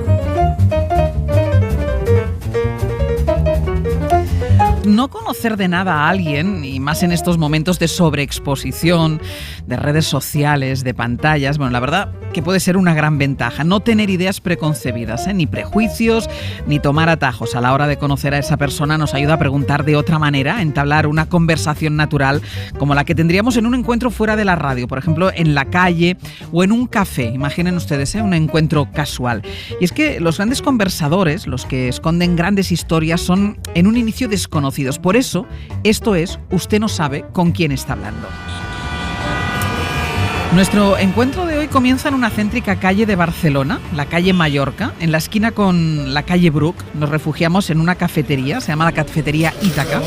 No conocer de nada a alguien, y más en estos momentos de sobreexposición, de redes sociales, de pantallas, bueno, la verdad que puede ser una gran ventaja. No tener ideas preconcebidas, ni prejuicios, ni tomar atajos. A la hora de conocer a esa persona nos ayuda a preguntar de otra manera, a entablar una conversación natural como la que tendríamos en un encuentro fuera de la radio, por ejemplo, en la calle o en un café. Imaginen ustedes, un encuentro casual. Y es que los grandes conversadores, los que esconden grandes historias, son en un inicio desconocidos. Por eso, esto es Usted no sabe con quién está hablando. Nuestro encuentro de hoy comienza en una céntrica calle de Barcelona, la calle Mallorca, en la esquina con la calle Bruc. Nos refugiamos en una cafetería, se llama la cafetería Ítaca.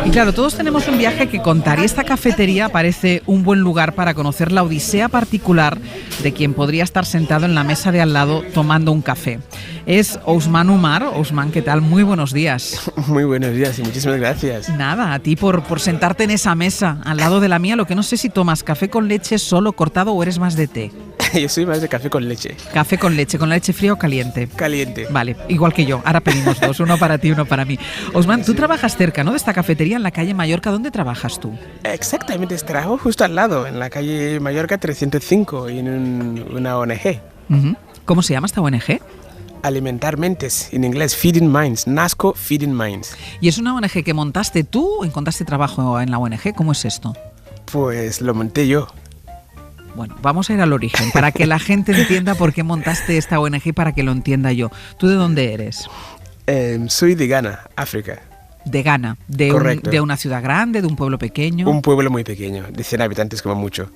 Y claro, todos tenemos un viaje que contar y esta cafetería parece un buen lugar para conocer la odisea particular de quien podría estar sentado en la mesa de al lado tomando un café. Es Ousmane Umar. Ousmane, ¿qué tal? Muy buenos días. Muy buenos días y muchísimas gracias. Nada, a ti por sentarte en esa mesa al lado de la mía. Lo que no sé si tomas café con leche solo, cortado, o eres más de té. Yo soy más de café con leche. Café con leche, ¿con la leche fría o caliente? Caliente. Vale, igual que yo. Ahora pedimos dos, uno para ti, uno para mí. Ousmane, tú trabajas cerca, ¿no?, de esta cafetería en la calle Mallorca. ¿Dónde trabajas tú? Exactamente, trabajo justo al lado, en la calle Mallorca 305, en una ONG. ¿Cómo se llama esta ONG? Alimentar mentes, en inglés Feeding Minds, NASCO Feeding Minds. ¿Y es una ONG que montaste tú o encontraste trabajo en la ONG? ¿Cómo es esto? Pues lo monté yo. Bueno, vamos a ir al origen, para que la gente entienda por qué montaste esta ONG y para que lo entienda yo. ¿Tú de dónde eres? Soy de Ghana, África. De Ghana, de una ciudad grande, de un pueblo pequeño. Un pueblo muy pequeño, de 100 habitantes como mucho.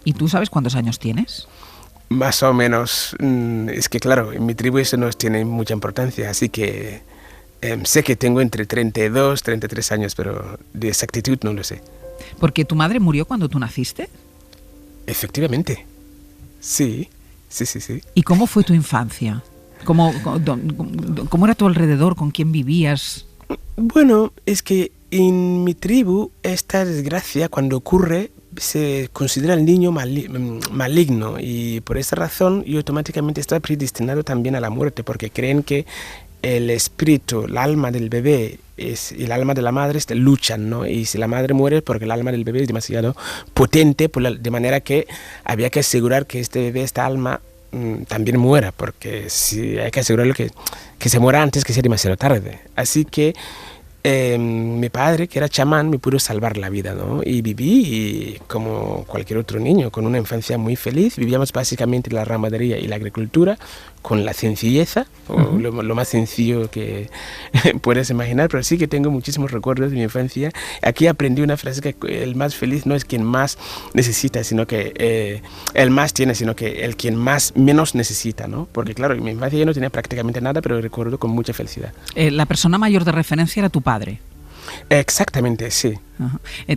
¿Y tú sabes cuántos años tienes? Más o menos. Es que claro, en mi tribu eso no tiene mucha importancia, así que sé que tengo entre 32 y 33 años, pero de exactitud no lo sé. ¿Porque tu madre murió cuando tú naciste? Efectivamente. Sí. ¿Y cómo fue tu infancia? ¿Cómo era tu alrededor? ¿Con quién vivías? Bueno, es que en mi tribu esta desgracia cuando ocurre se considera al niño maligno y por esa razón yo automáticamente estaba predestinado también a la muerte porque creen que el espíritu, el alma del bebé y el alma de la madre luchan, ¿no? Y si la madre muere es porque el alma del bebé es demasiado potente, de manera que había que asegurar que este bebé, esta alma, también muera, porque si hay que asegurarlo que se muera antes que sea demasiado tarde. Así que mi padre, que era chamán, me pudo salvar la vida, ¿no? Y viví como cualquier otro niño, con una infancia muy feliz. Vivíamos básicamente la ramadería y la agricultura, con la sencilleza, lo más sencillo que puedes imaginar, pero sí que tengo muchísimos recuerdos de mi infancia. Aquí aprendí una frase que el más feliz no es quien más necesita, sino que el más tiene, sino que el quien más menos necesita, ¿no? Porque claro, en mi infancia yo no tenía prácticamente nada, pero recuerdo con mucha felicidad. La persona mayor de referencia era tu padre. Exactamente, sí.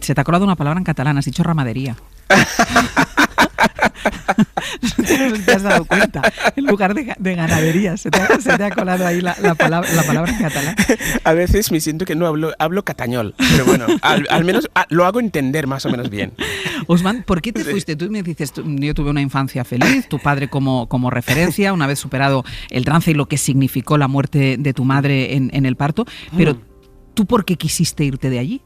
Se te ha colado una palabra en catalán, has dicho ramadería. No sé si te has dado cuenta. En lugar de ganadería, se te ha colado ahí la palabra en catalán. A veces me siento que no hablo catañol, pero bueno, al menos lo hago entender más o menos bien. Usman, ¿por qué te fuiste? Tú me dices, yo tuve una infancia feliz, tu padre como referencia, una vez superado el trance y lo que significó la muerte de tu madre en el parto, pero ¿tú por qué quisiste irte de allí?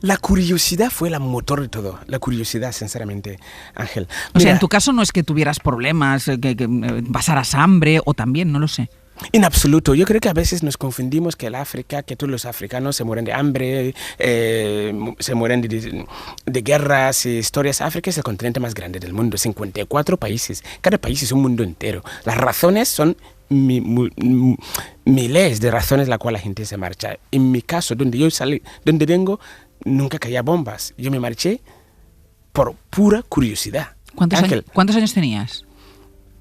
La curiosidad fue el motor de todo. La curiosidad, sinceramente, Ángel. O sea, en tu caso no es que tuvieras problemas, que pasaras hambre, o también, no lo sé. En absoluto. Yo creo que a veces nos confundimos que el África, que todos los africanos se mueren de hambre, se mueren de guerras y historias. África es el continente más grande del mundo, 54 países. Cada país es un mundo entero. Las razones son miles de razones la cual la gente se marcha. En mi caso, donde yo salí, donde vengo, nunca caía bombas. Yo me marché por pura curiosidad. ¿Cuántos años tenías?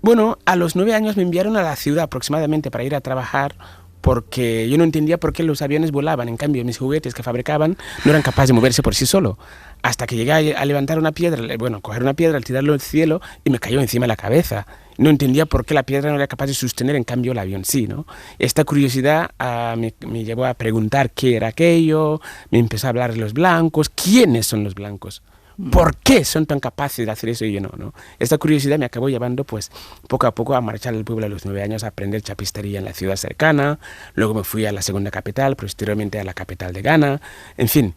Bueno, a los 9 años me enviaron a la ciudad aproximadamente para ir a trabajar porque yo no entendía por qué los aviones volaban. En cambio, mis juguetes que fabricaban no eran capaces de moverse por sí solo. Hasta que llegué a levantar una piedra, coger una piedra, al tirarlo al cielo y me cayó encima de la cabeza. No entendía por qué la piedra no era capaz de sostener, en cambio el avión sí, ¿no? Esta curiosidad me llevó a preguntar qué era aquello, me empezó a hablar de los blancos, quiénes son los blancos. ¿Por qué son tan capaces de hacer eso y yo no? Esta curiosidad me acabó llevando pues poco a poco a marchar al pueblo a los 9 años a aprender chapistería en la ciudad cercana. Luego me fui a la segunda capital, posteriormente a la capital de Ghana. En fin,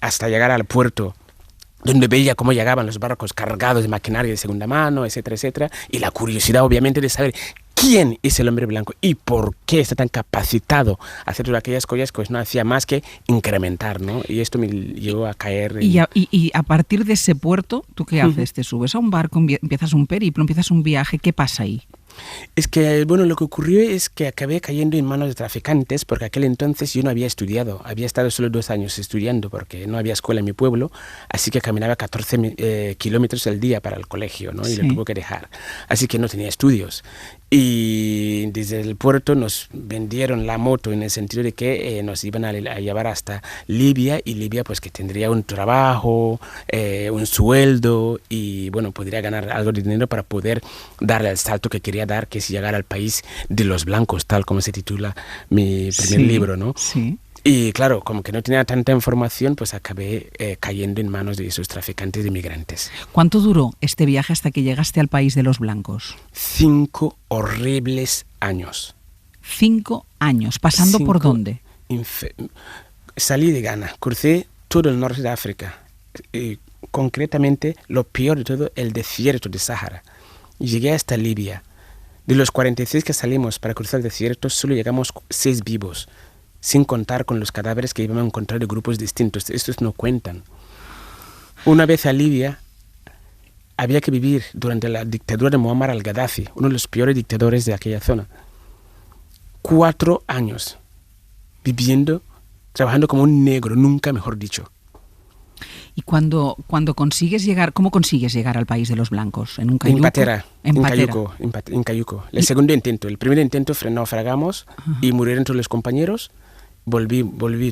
hasta llegar al puerto donde veía cómo llegaban los barcos cargados de maquinaria de segunda mano, etcétera, etcétera. Y la curiosidad obviamente de saber quién es el hombre blanco y por qué está tan capacitado a hacer todas aquellas cosas que no hacía más que incrementar, ¿no? Y esto me llevó a caer. Y a partir de ese puerto, ¿tú qué haces? ¿Te subes a un barco, empiezas un periplo, empiezas un viaje? ¿Qué pasa ahí? Es que, bueno, lo que ocurrió es que acabé cayendo en manos de traficantes porque aquel entonces yo no había estudiado, había estado solo 2 años estudiando porque no había escuela en mi pueblo, así que caminaba 14 kilómetros al día para el colegio, ¿no? Y lo tuve que dejar, así que no tenía estudios. Y desde el puerto nos vendieron la moto en el sentido de que nos iban a llevar hasta Libia, y Libia pues que tendría un trabajo, un sueldo y bueno, podría ganar algo de dinero para poder darle el salto que quería dar, que es llegar al país de los blancos, tal como se titula mi primer libro, ¿no? Sí. Y claro, como que no tenía tanta información, pues acabé cayendo en manos de esos traficantes de inmigrantes. ¿Cuánto duró este viaje hasta que llegaste al país de los blancos? 5 horribles años. 5 años. ¿Pasando por dónde? Salí de Ghana, crucé todo el norte de África, concretamente lo peor de todo, el desierto de Sahara. Y llegué hasta Libia. De los 46 que salimos para cruzar el desierto, solo llegamos 6 vivos, sin contar con los cadáveres que íbamos a encontrar de grupos distintos. Estos no cuentan. Una vez a Libia, había que vivir durante la dictadura de Muammar al-Gaddafi, uno de los peores dictadores de aquella zona. 4 años viviendo, trabajando como un negro, nunca mejor dicho. ¿Y cuando consigues llegar, cómo consigues llegar al país de los blancos? ¿En un cayuco? En patera, en cayuco. El segundo intento. El primer intento naufragamos y murieron todos los compañeros.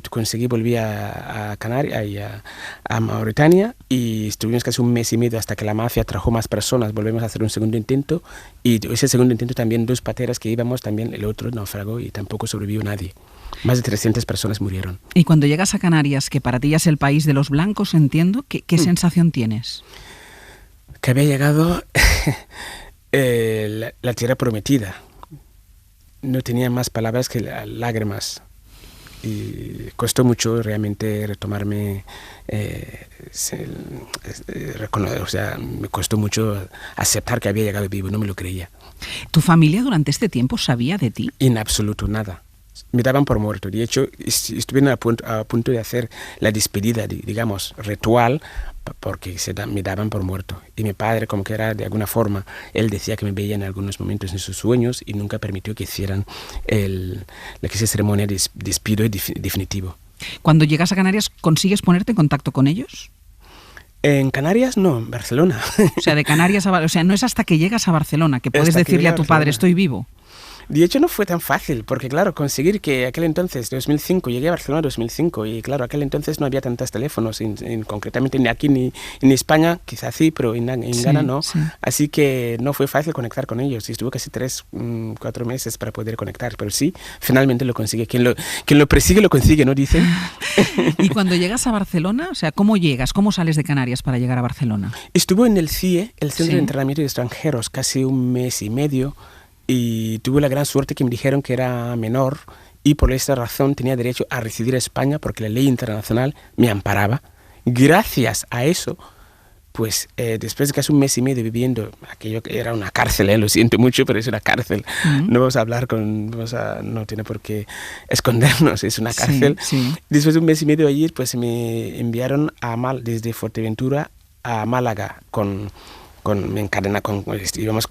Conseguí volví a Canarias y a Mauritania, y estuvimos casi 1 mes y medio hasta que la mafia trajo más personas. Volvemos a hacer un segundo intento, y ese segundo intento también 2 pateras que íbamos, también el otro naufragó y tampoco sobrevivió nadie. Más de 300 personas murieron. Y cuando llegas a Canarias, que para ti ya es el país de los blancos, entiendo, ¿qué sensación tienes? Que había llegado la tierra prometida. No tenía más palabras que lágrimas. Y costó mucho realmente retomarme, o sea, me costó mucho aceptar que había llegado vivo, no me lo creía. ¿Tu familia durante este tiempo sabía de ti? En absoluto nada. Me daban por muerto. De hecho, estuvieron a punto de hacer la despedida, digamos, ritual, porque me daban por muerto. Y mi padre, como que era de alguna forma, él decía que me veía en algunos momentos en sus sueños y nunca permitió que hicieran la ceremonia de despido definitivo. Cuando llegas a Canarias, ¿consigues ponerte en contacto con ellos? En Canarias no, en Barcelona. O sea, de Canarias a... O sea, no es hasta que llegas a Barcelona que puedes decirle a tu padre, estoy vivo. De hecho, no fue tan fácil, porque claro, conseguir que aquel entonces, 2005, llegué a Barcelona en 2005, y claro, aquel entonces no había tantos teléfonos, concretamente ni aquí ni en España, quizás sí, pero en Ghana no. Sí. Así que no fue fácil conectar con ellos, y estuvo casi 3-4 meses para poder conectar, pero sí, finalmente lo consigue. Quien lo persigue, lo consigue, ¿no? Dicen. Y cuando llegas a Barcelona, o sea, ¿cómo llegas? ¿Cómo sales de Canarias para llegar a Barcelona? Estuve en el CIE, el Centro de Entrenamiento de Extranjeros, casi 1 mes y medio, y tuve la gran suerte que me dijeron que era menor y por esta razón tenía derecho a residir en España porque la ley internacional me amparaba. Gracias a eso, pues después de casi 1 mes y medio viviendo, aquello que era una cárcel, lo siento mucho, pero es una cárcel. No vamos a hablar no tiene por qué escondernos, es una cárcel. Sí. Después de 1 mes y medio allí, pues me enviaron desde Fuerteventura a Málaga íbamos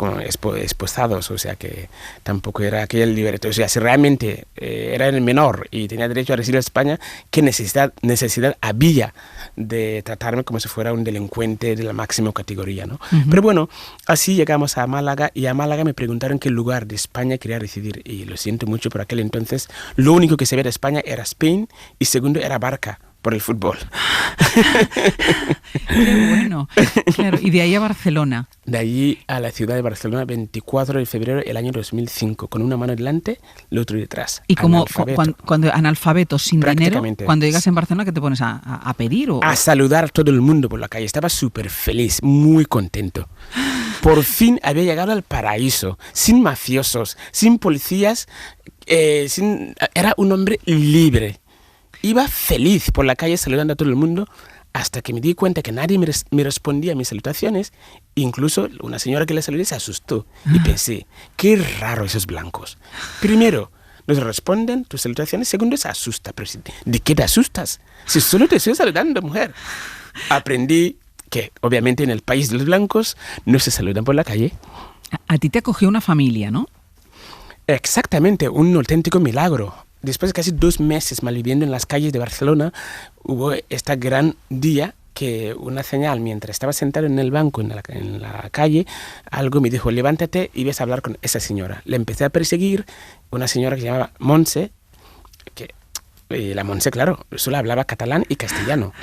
esposados, o sea que tampoco era aquel libertad. O sea, si realmente era el menor y tenía derecho a residir en España, ¿qué necesidad había de tratarme como si fuera un delincuente de la máxima categoría, ¿no? Pero bueno, así llegamos a Málaga, y a Málaga me preguntaron qué lugar de España quería residir, y lo siento mucho, por aquel entonces lo único que se veía de España era Spain, y segundo era Barca, por el fútbol. Qué bueno. Claro, y de ahí a Barcelona. De allí a la ciudad de Barcelona, 24 de febrero del año 2005, con una mano delante, la otra detrás. ¿Y como cuando analfabeto, sin dinero, cuando llegas en Barcelona, qué te pones a pedir? A saludar a todo el mundo por la calle. Estaba súper feliz, muy contento. Por fin había llegado al paraíso, sin mafiosos, sin policías, era un hombre libre. Iba feliz por la calle saludando a todo el mundo, hasta que me di cuenta que nadie me respondía a mis salutaciones. Incluso una señora que le saludé se asustó. Y pensé, qué raro esos blancos. Primero, nos responden tus salutaciones. Segundo, se asusta. Pero ¿de qué te asustas? Si solo te estoy saludando, mujer. Aprendí que, obviamente, en el país de los blancos no se saludan por la calle. A ti te acogió una familia, ¿no? Exactamente, un auténtico milagro. Después de casi 2 meses malviviendo en las calles de Barcelona, hubo este gran día que una señal, mientras estaba sentado en el banco en la calle, algo me dijo, levántate y ves a hablar con esa señora. Le empecé a perseguir, una señora que se llamaba Montse, la Montse, claro, solo hablaba catalán y castellano.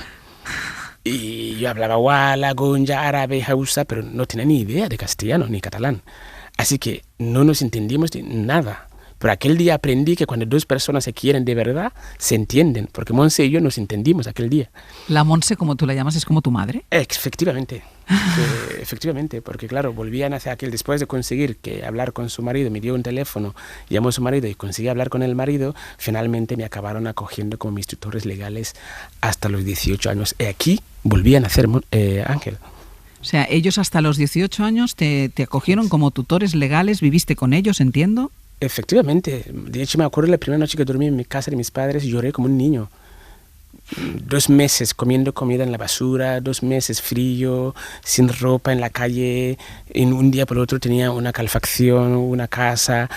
Y yo hablaba wala, gonja, árabe, hausa, pero no tenía ni idea de castellano ni catalán. Así que no nos entendimos de nada. Pero aquel día aprendí que cuando 2 personas se quieren de verdad, se entienden, porque Monse y yo nos entendimos aquel día. ¿La Monse, como tú la llamas, es como tu madre? Efectivamente, efectivamente, porque claro, volvían hacia aquel, después de conseguir hablar con su marido, me dio un teléfono, llamó a su marido y conseguí hablar con el marido, finalmente me acabaron acogiendo como mis tutores legales hasta los 18 años. Y aquí volvían a hacer Ángel. O sea, ellos hasta los 18 años te acogieron como tutores legales, viviste con ellos, entiendo. Efectivamente, de hecho me acuerdo la primera noche que dormí en mi casa de mis padres, lloré como un niño. 2 meses comiendo comida en la basura, 2 meses frío, sin ropa en la calle, en un día por otro tenía una calefacción, una casa,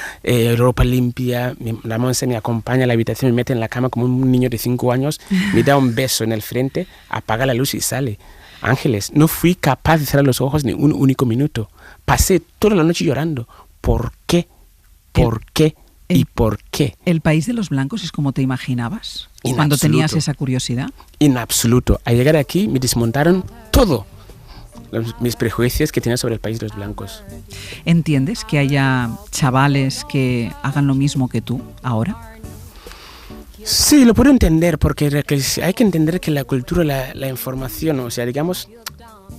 ropa limpia. La Monse me acompaña a la habitación, me mete en la cama como un niño de 5 años, me da un beso en el frente, apaga la luz y sale. Ángeles, no fui capaz de cerrar los ojos ni un único minuto. Pasé toda la noche llorando. ¿Por qué? ¿Por qué? ¿Y por qué? ¿El país de los blancos es como te imaginabas cuando tenías esa curiosidad? En absoluto. Al llegar aquí me desmontaron todo mis prejuicios que tenía sobre el país de los blancos. ¿Entiendes que haya chavales que hagan lo mismo que tú ahora? Sí, lo puedo entender, porque hay que entender que la cultura, la información, o sea, digamos,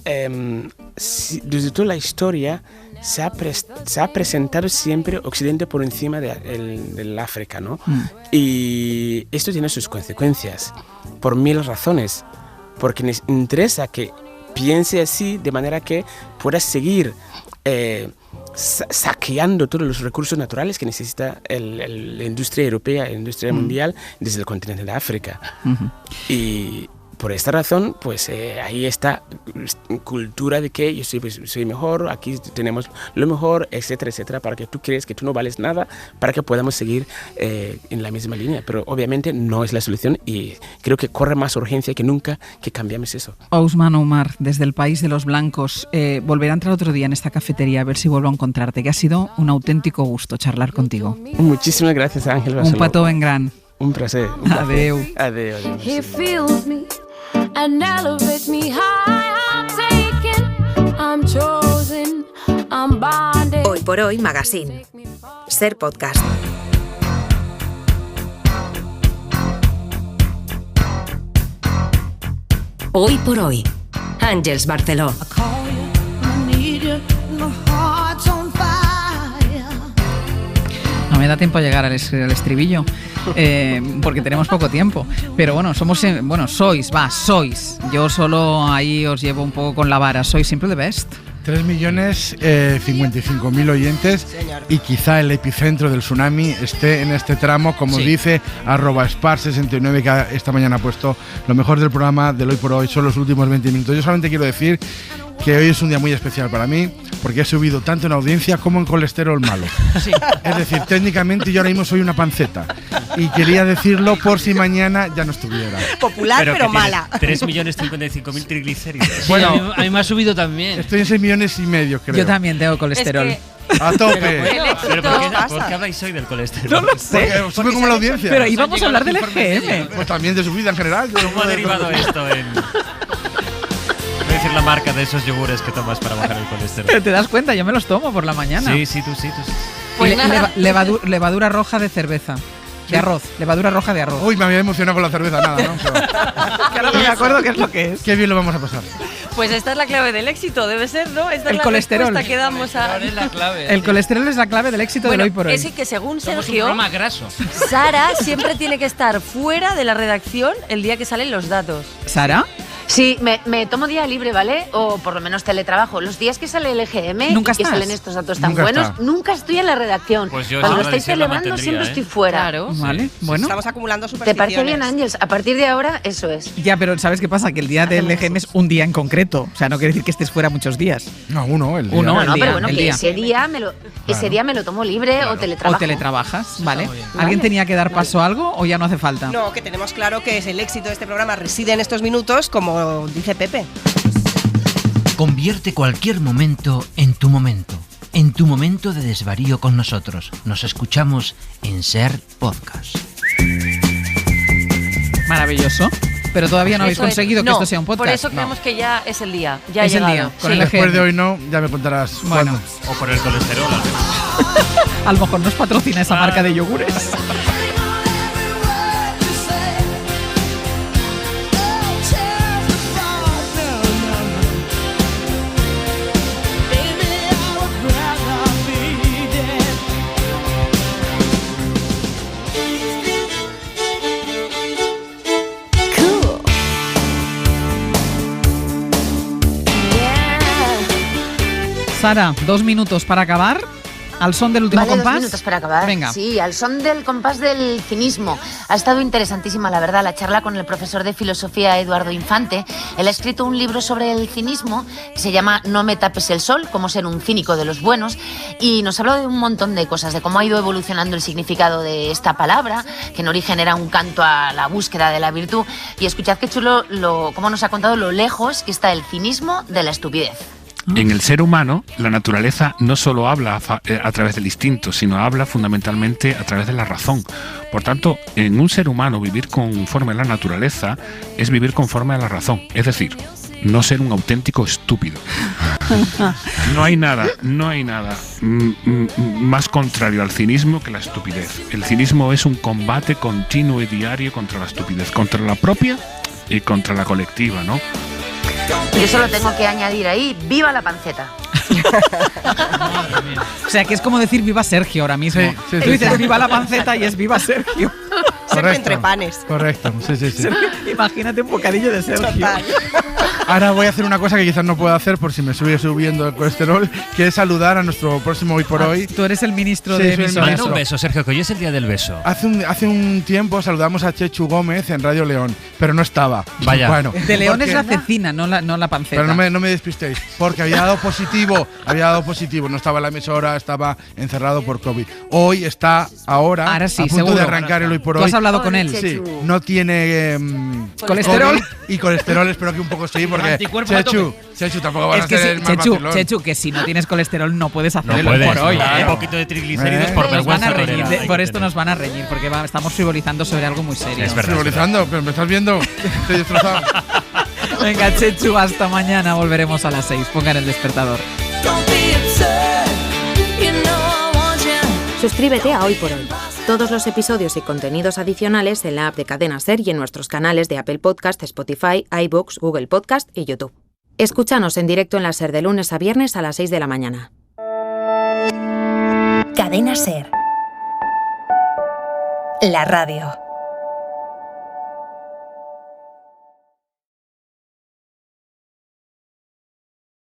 desde toda la historia se ha presentado siempre Occidente por encima del África, ¿no? Y esto tiene sus consecuencias, por 1000 razones, porque nos interesa que piense así, de manera que pueda seguir saqueando todos los recursos naturales que necesita la industria europea, la industria mundial, desde el continente de África. Y por esta razón, pues ahí está cultura de que yo soy mejor, aquí tenemos lo mejor, etcétera, etcétera, para que tú crees que tú no vales nada, para que podamos seguir en la misma línea. Pero obviamente no es la solución y creo que corre más urgencia que nunca que cambiemos eso. Ousmane Oumar, desde el país de los blancos, volveré a entrar otro día en esta cafetería a ver si vuelvo a encontrarte, que ha sido un auténtico gusto charlar contigo. Muchísimas gracias, Ángel Barceló. Un petó ben gran. Un placer. Adeu. Adeu. He fills me and elevates me high. I'm taken, I'm chosen, I'm bonded. Hoy por hoy Magazine. Ser podcast. Hoy por hoy, Àngels Barceló. No me da tiempo a llegar al estribillo, porque tenemos poco tiempo. Pero bueno, sois. Yo solo ahí os llevo un poco con la vara. Sois siempre the best. 3.055.000 oyentes y quizá el epicentro del tsunami esté en este tramo, como dice @spar69, que esta mañana ha puesto lo mejor del programa del Hoy por Hoy, son los últimos 20 minutos. Yo solamente quiero decir que hoy es un día muy especial para mí, porque he subido tanto en audiencia como en colesterol malo. Sí. Es decir, técnicamente yo ahora mismo soy una panceta. Y quería decirlo por si mañana ya no estuviera. Popular, pero mala. 3.055.000 triglicéridos. Bueno, a mí me ha subido también. Estoy en 6,5 millones, creo. Yo también tengo colesterol. Es a tope. ¿Pero por qué habláis hoy del colesterol? No lo sé. Porque sube como la audiencia. Pero íbamos a hablar del EGM. Pues también de su vida en general. ¿Cómo ha derivado esto en...? Voy a decir la marca de esos yogures que tomas para bajar el colesterol. Pero te das cuenta, yo me los tomo por la mañana. Sí, tú sí. Pues levadura roja de cerveza. De arroz, levadura roja de arroz. Uy, me había emocionado con la cerveza, nada, ¿no? Pero... que ahora no me acuerdo qué es lo que es. Qué bien lo vamos a pasar. Pues esta es la clave del éxito, debe ser, ¿no? Esta el es la colesterol. respuesta que damos a... El colesterol es la clave del éxito del Hoy por Hoy. Es que según Somos Sergio, un programa graso. Sara siempre tiene que estar fuera de la redacción el día que salen los datos. ¿Sara? Sí, me tomo día libre, ¿vale? O por lo menos teletrabajo. Los días que sale el EGM ¿Nunca y que estás? salen estos datos tan Nunca buenos, está. nunca estoy en la redacción. Pues yo cuando esa estáis tradición la celebrando siempre mantendría, estoy fuera. Claro. Vale, bueno. Estamos acumulando ¿Te supersticiones. parece bien, Ángels? A partir de ahora, eso es. Ya, pero ¿sabes qué pasa? Que el día del EGM es un día en concreto. O sea, no quiere decir que estés fuera muchos días. No, el día. Uno, el No, día, pero bueno, el que día. ese día me lo tomo libre o teletrabajo. O teletrabajas, ¿vale? ¿Alguien tenía que dar paso a algo o ya no hace falta? No, que tenemos claro que es el éxito de este programa reside en estos minutos, como dice Pepe. Convierte cualquier momento en tu momento de desvarío con nosotros. Nos escuchamos en Ser Podcast. Maravilloso. Pero todavía no habéis conseguido que esto sea un podcast. Por eso creemos que ya es el día. Ya Es ha el llegado. día. Con el Después EGM. de hoy no, ya me contarás. Bueno. O por el colesterol. A lo mejor nos patrocina esa marca de yogures. Sara, 2 minutos para acabar. Al son del último compás. 2 minutos para acabar. Venga. Sí, al son del compás del cinismo. Ha estado interesantísima, la verdad, la charla con el profesor de filosofía Eduardo Infante. Él ha escrito un libro sobre el cinismo que se llama No me tapes el sol, cómo ser un cínico de los buenos, y nos habla de un montón de cosas, de cómo ha ido evolucionando el significado de esta palabra, que en origen era un canto a la búsqueda de la virtud. Y escuchad qué chulo cómo nos ha contado lo lejos que está el cinismo de la estupidez. En el ser humano, la naturaleza no solo habla a través del instinto, sino habla fundamentalmente a través de la razón. Por tanto, en un ser humano vivir conforme a la naturaleza es vivir conforme a la razón, es decir, no ser un auténtico estúpido. No hay nada más contrario al cinismo que la estupidez. El cinismo es un combate continuo y diario contra la estupidez, contra la propia y contra la colectiva, ¿no? Yo solo tengo que añadir ahí, ¡viva la panceta! O sea, que es como decir viva Sergio ahora mismo. Sí, Tú dices viva la panceta y es viva Sergio. Sergio entre panes. Correcto, sí. Imagínate un bocadillo de Sergio. Total. Ahora voy a hacer una cosa que quizás no pueda hacer por si me sigue subiendo el colesterol, que es saludar a nuestro próximo Hoy por Hoy. Tú eres el ministro de emisoras. Manda un beso, Sergio, que hoy es el día del beso. Hace un tiempo saludamos a Chechu Gómez en Radio León, pero no estaba. Vaya. Bueno, de León es la cecina, no la panceta. Pero no me despistéis, porque había dado positivo, no estaba en la emisora, estaba encerrado por COVID. Hoy está ahora sí, a punto seguro de arrancar el Hoy por Hoy. ¿Tú has hablado con él? Sí, no tiene colesterol y colesterol, espero que un poco sí, porque Chechu tampoco vas a ser el más Chechu, que si no tienes colesterol no puedes hacerlo por hoy. Un poquito de triglicéridos por vergüenza. Por esto nos van a reñir, porque estamos frivolizando sobre algo muy serio. Es verdad. Frivolizando, pero me estás viendo. Estoy destrozado. Venga, Chechu, hasta mañana. Volveremos a las 6. Pongan el despertador. Suscríbete a Hoy por Hoy. Todos los episodios y contenidos adicionales en la app de Cadena SER y en nuestros canales de Apple Podcast, Spotify, iVoox, Google Podcast y YouTube. Escúchanos en directo en la SER de lunes a viernes a las 6 de la mañana. Cadena SER. La radio.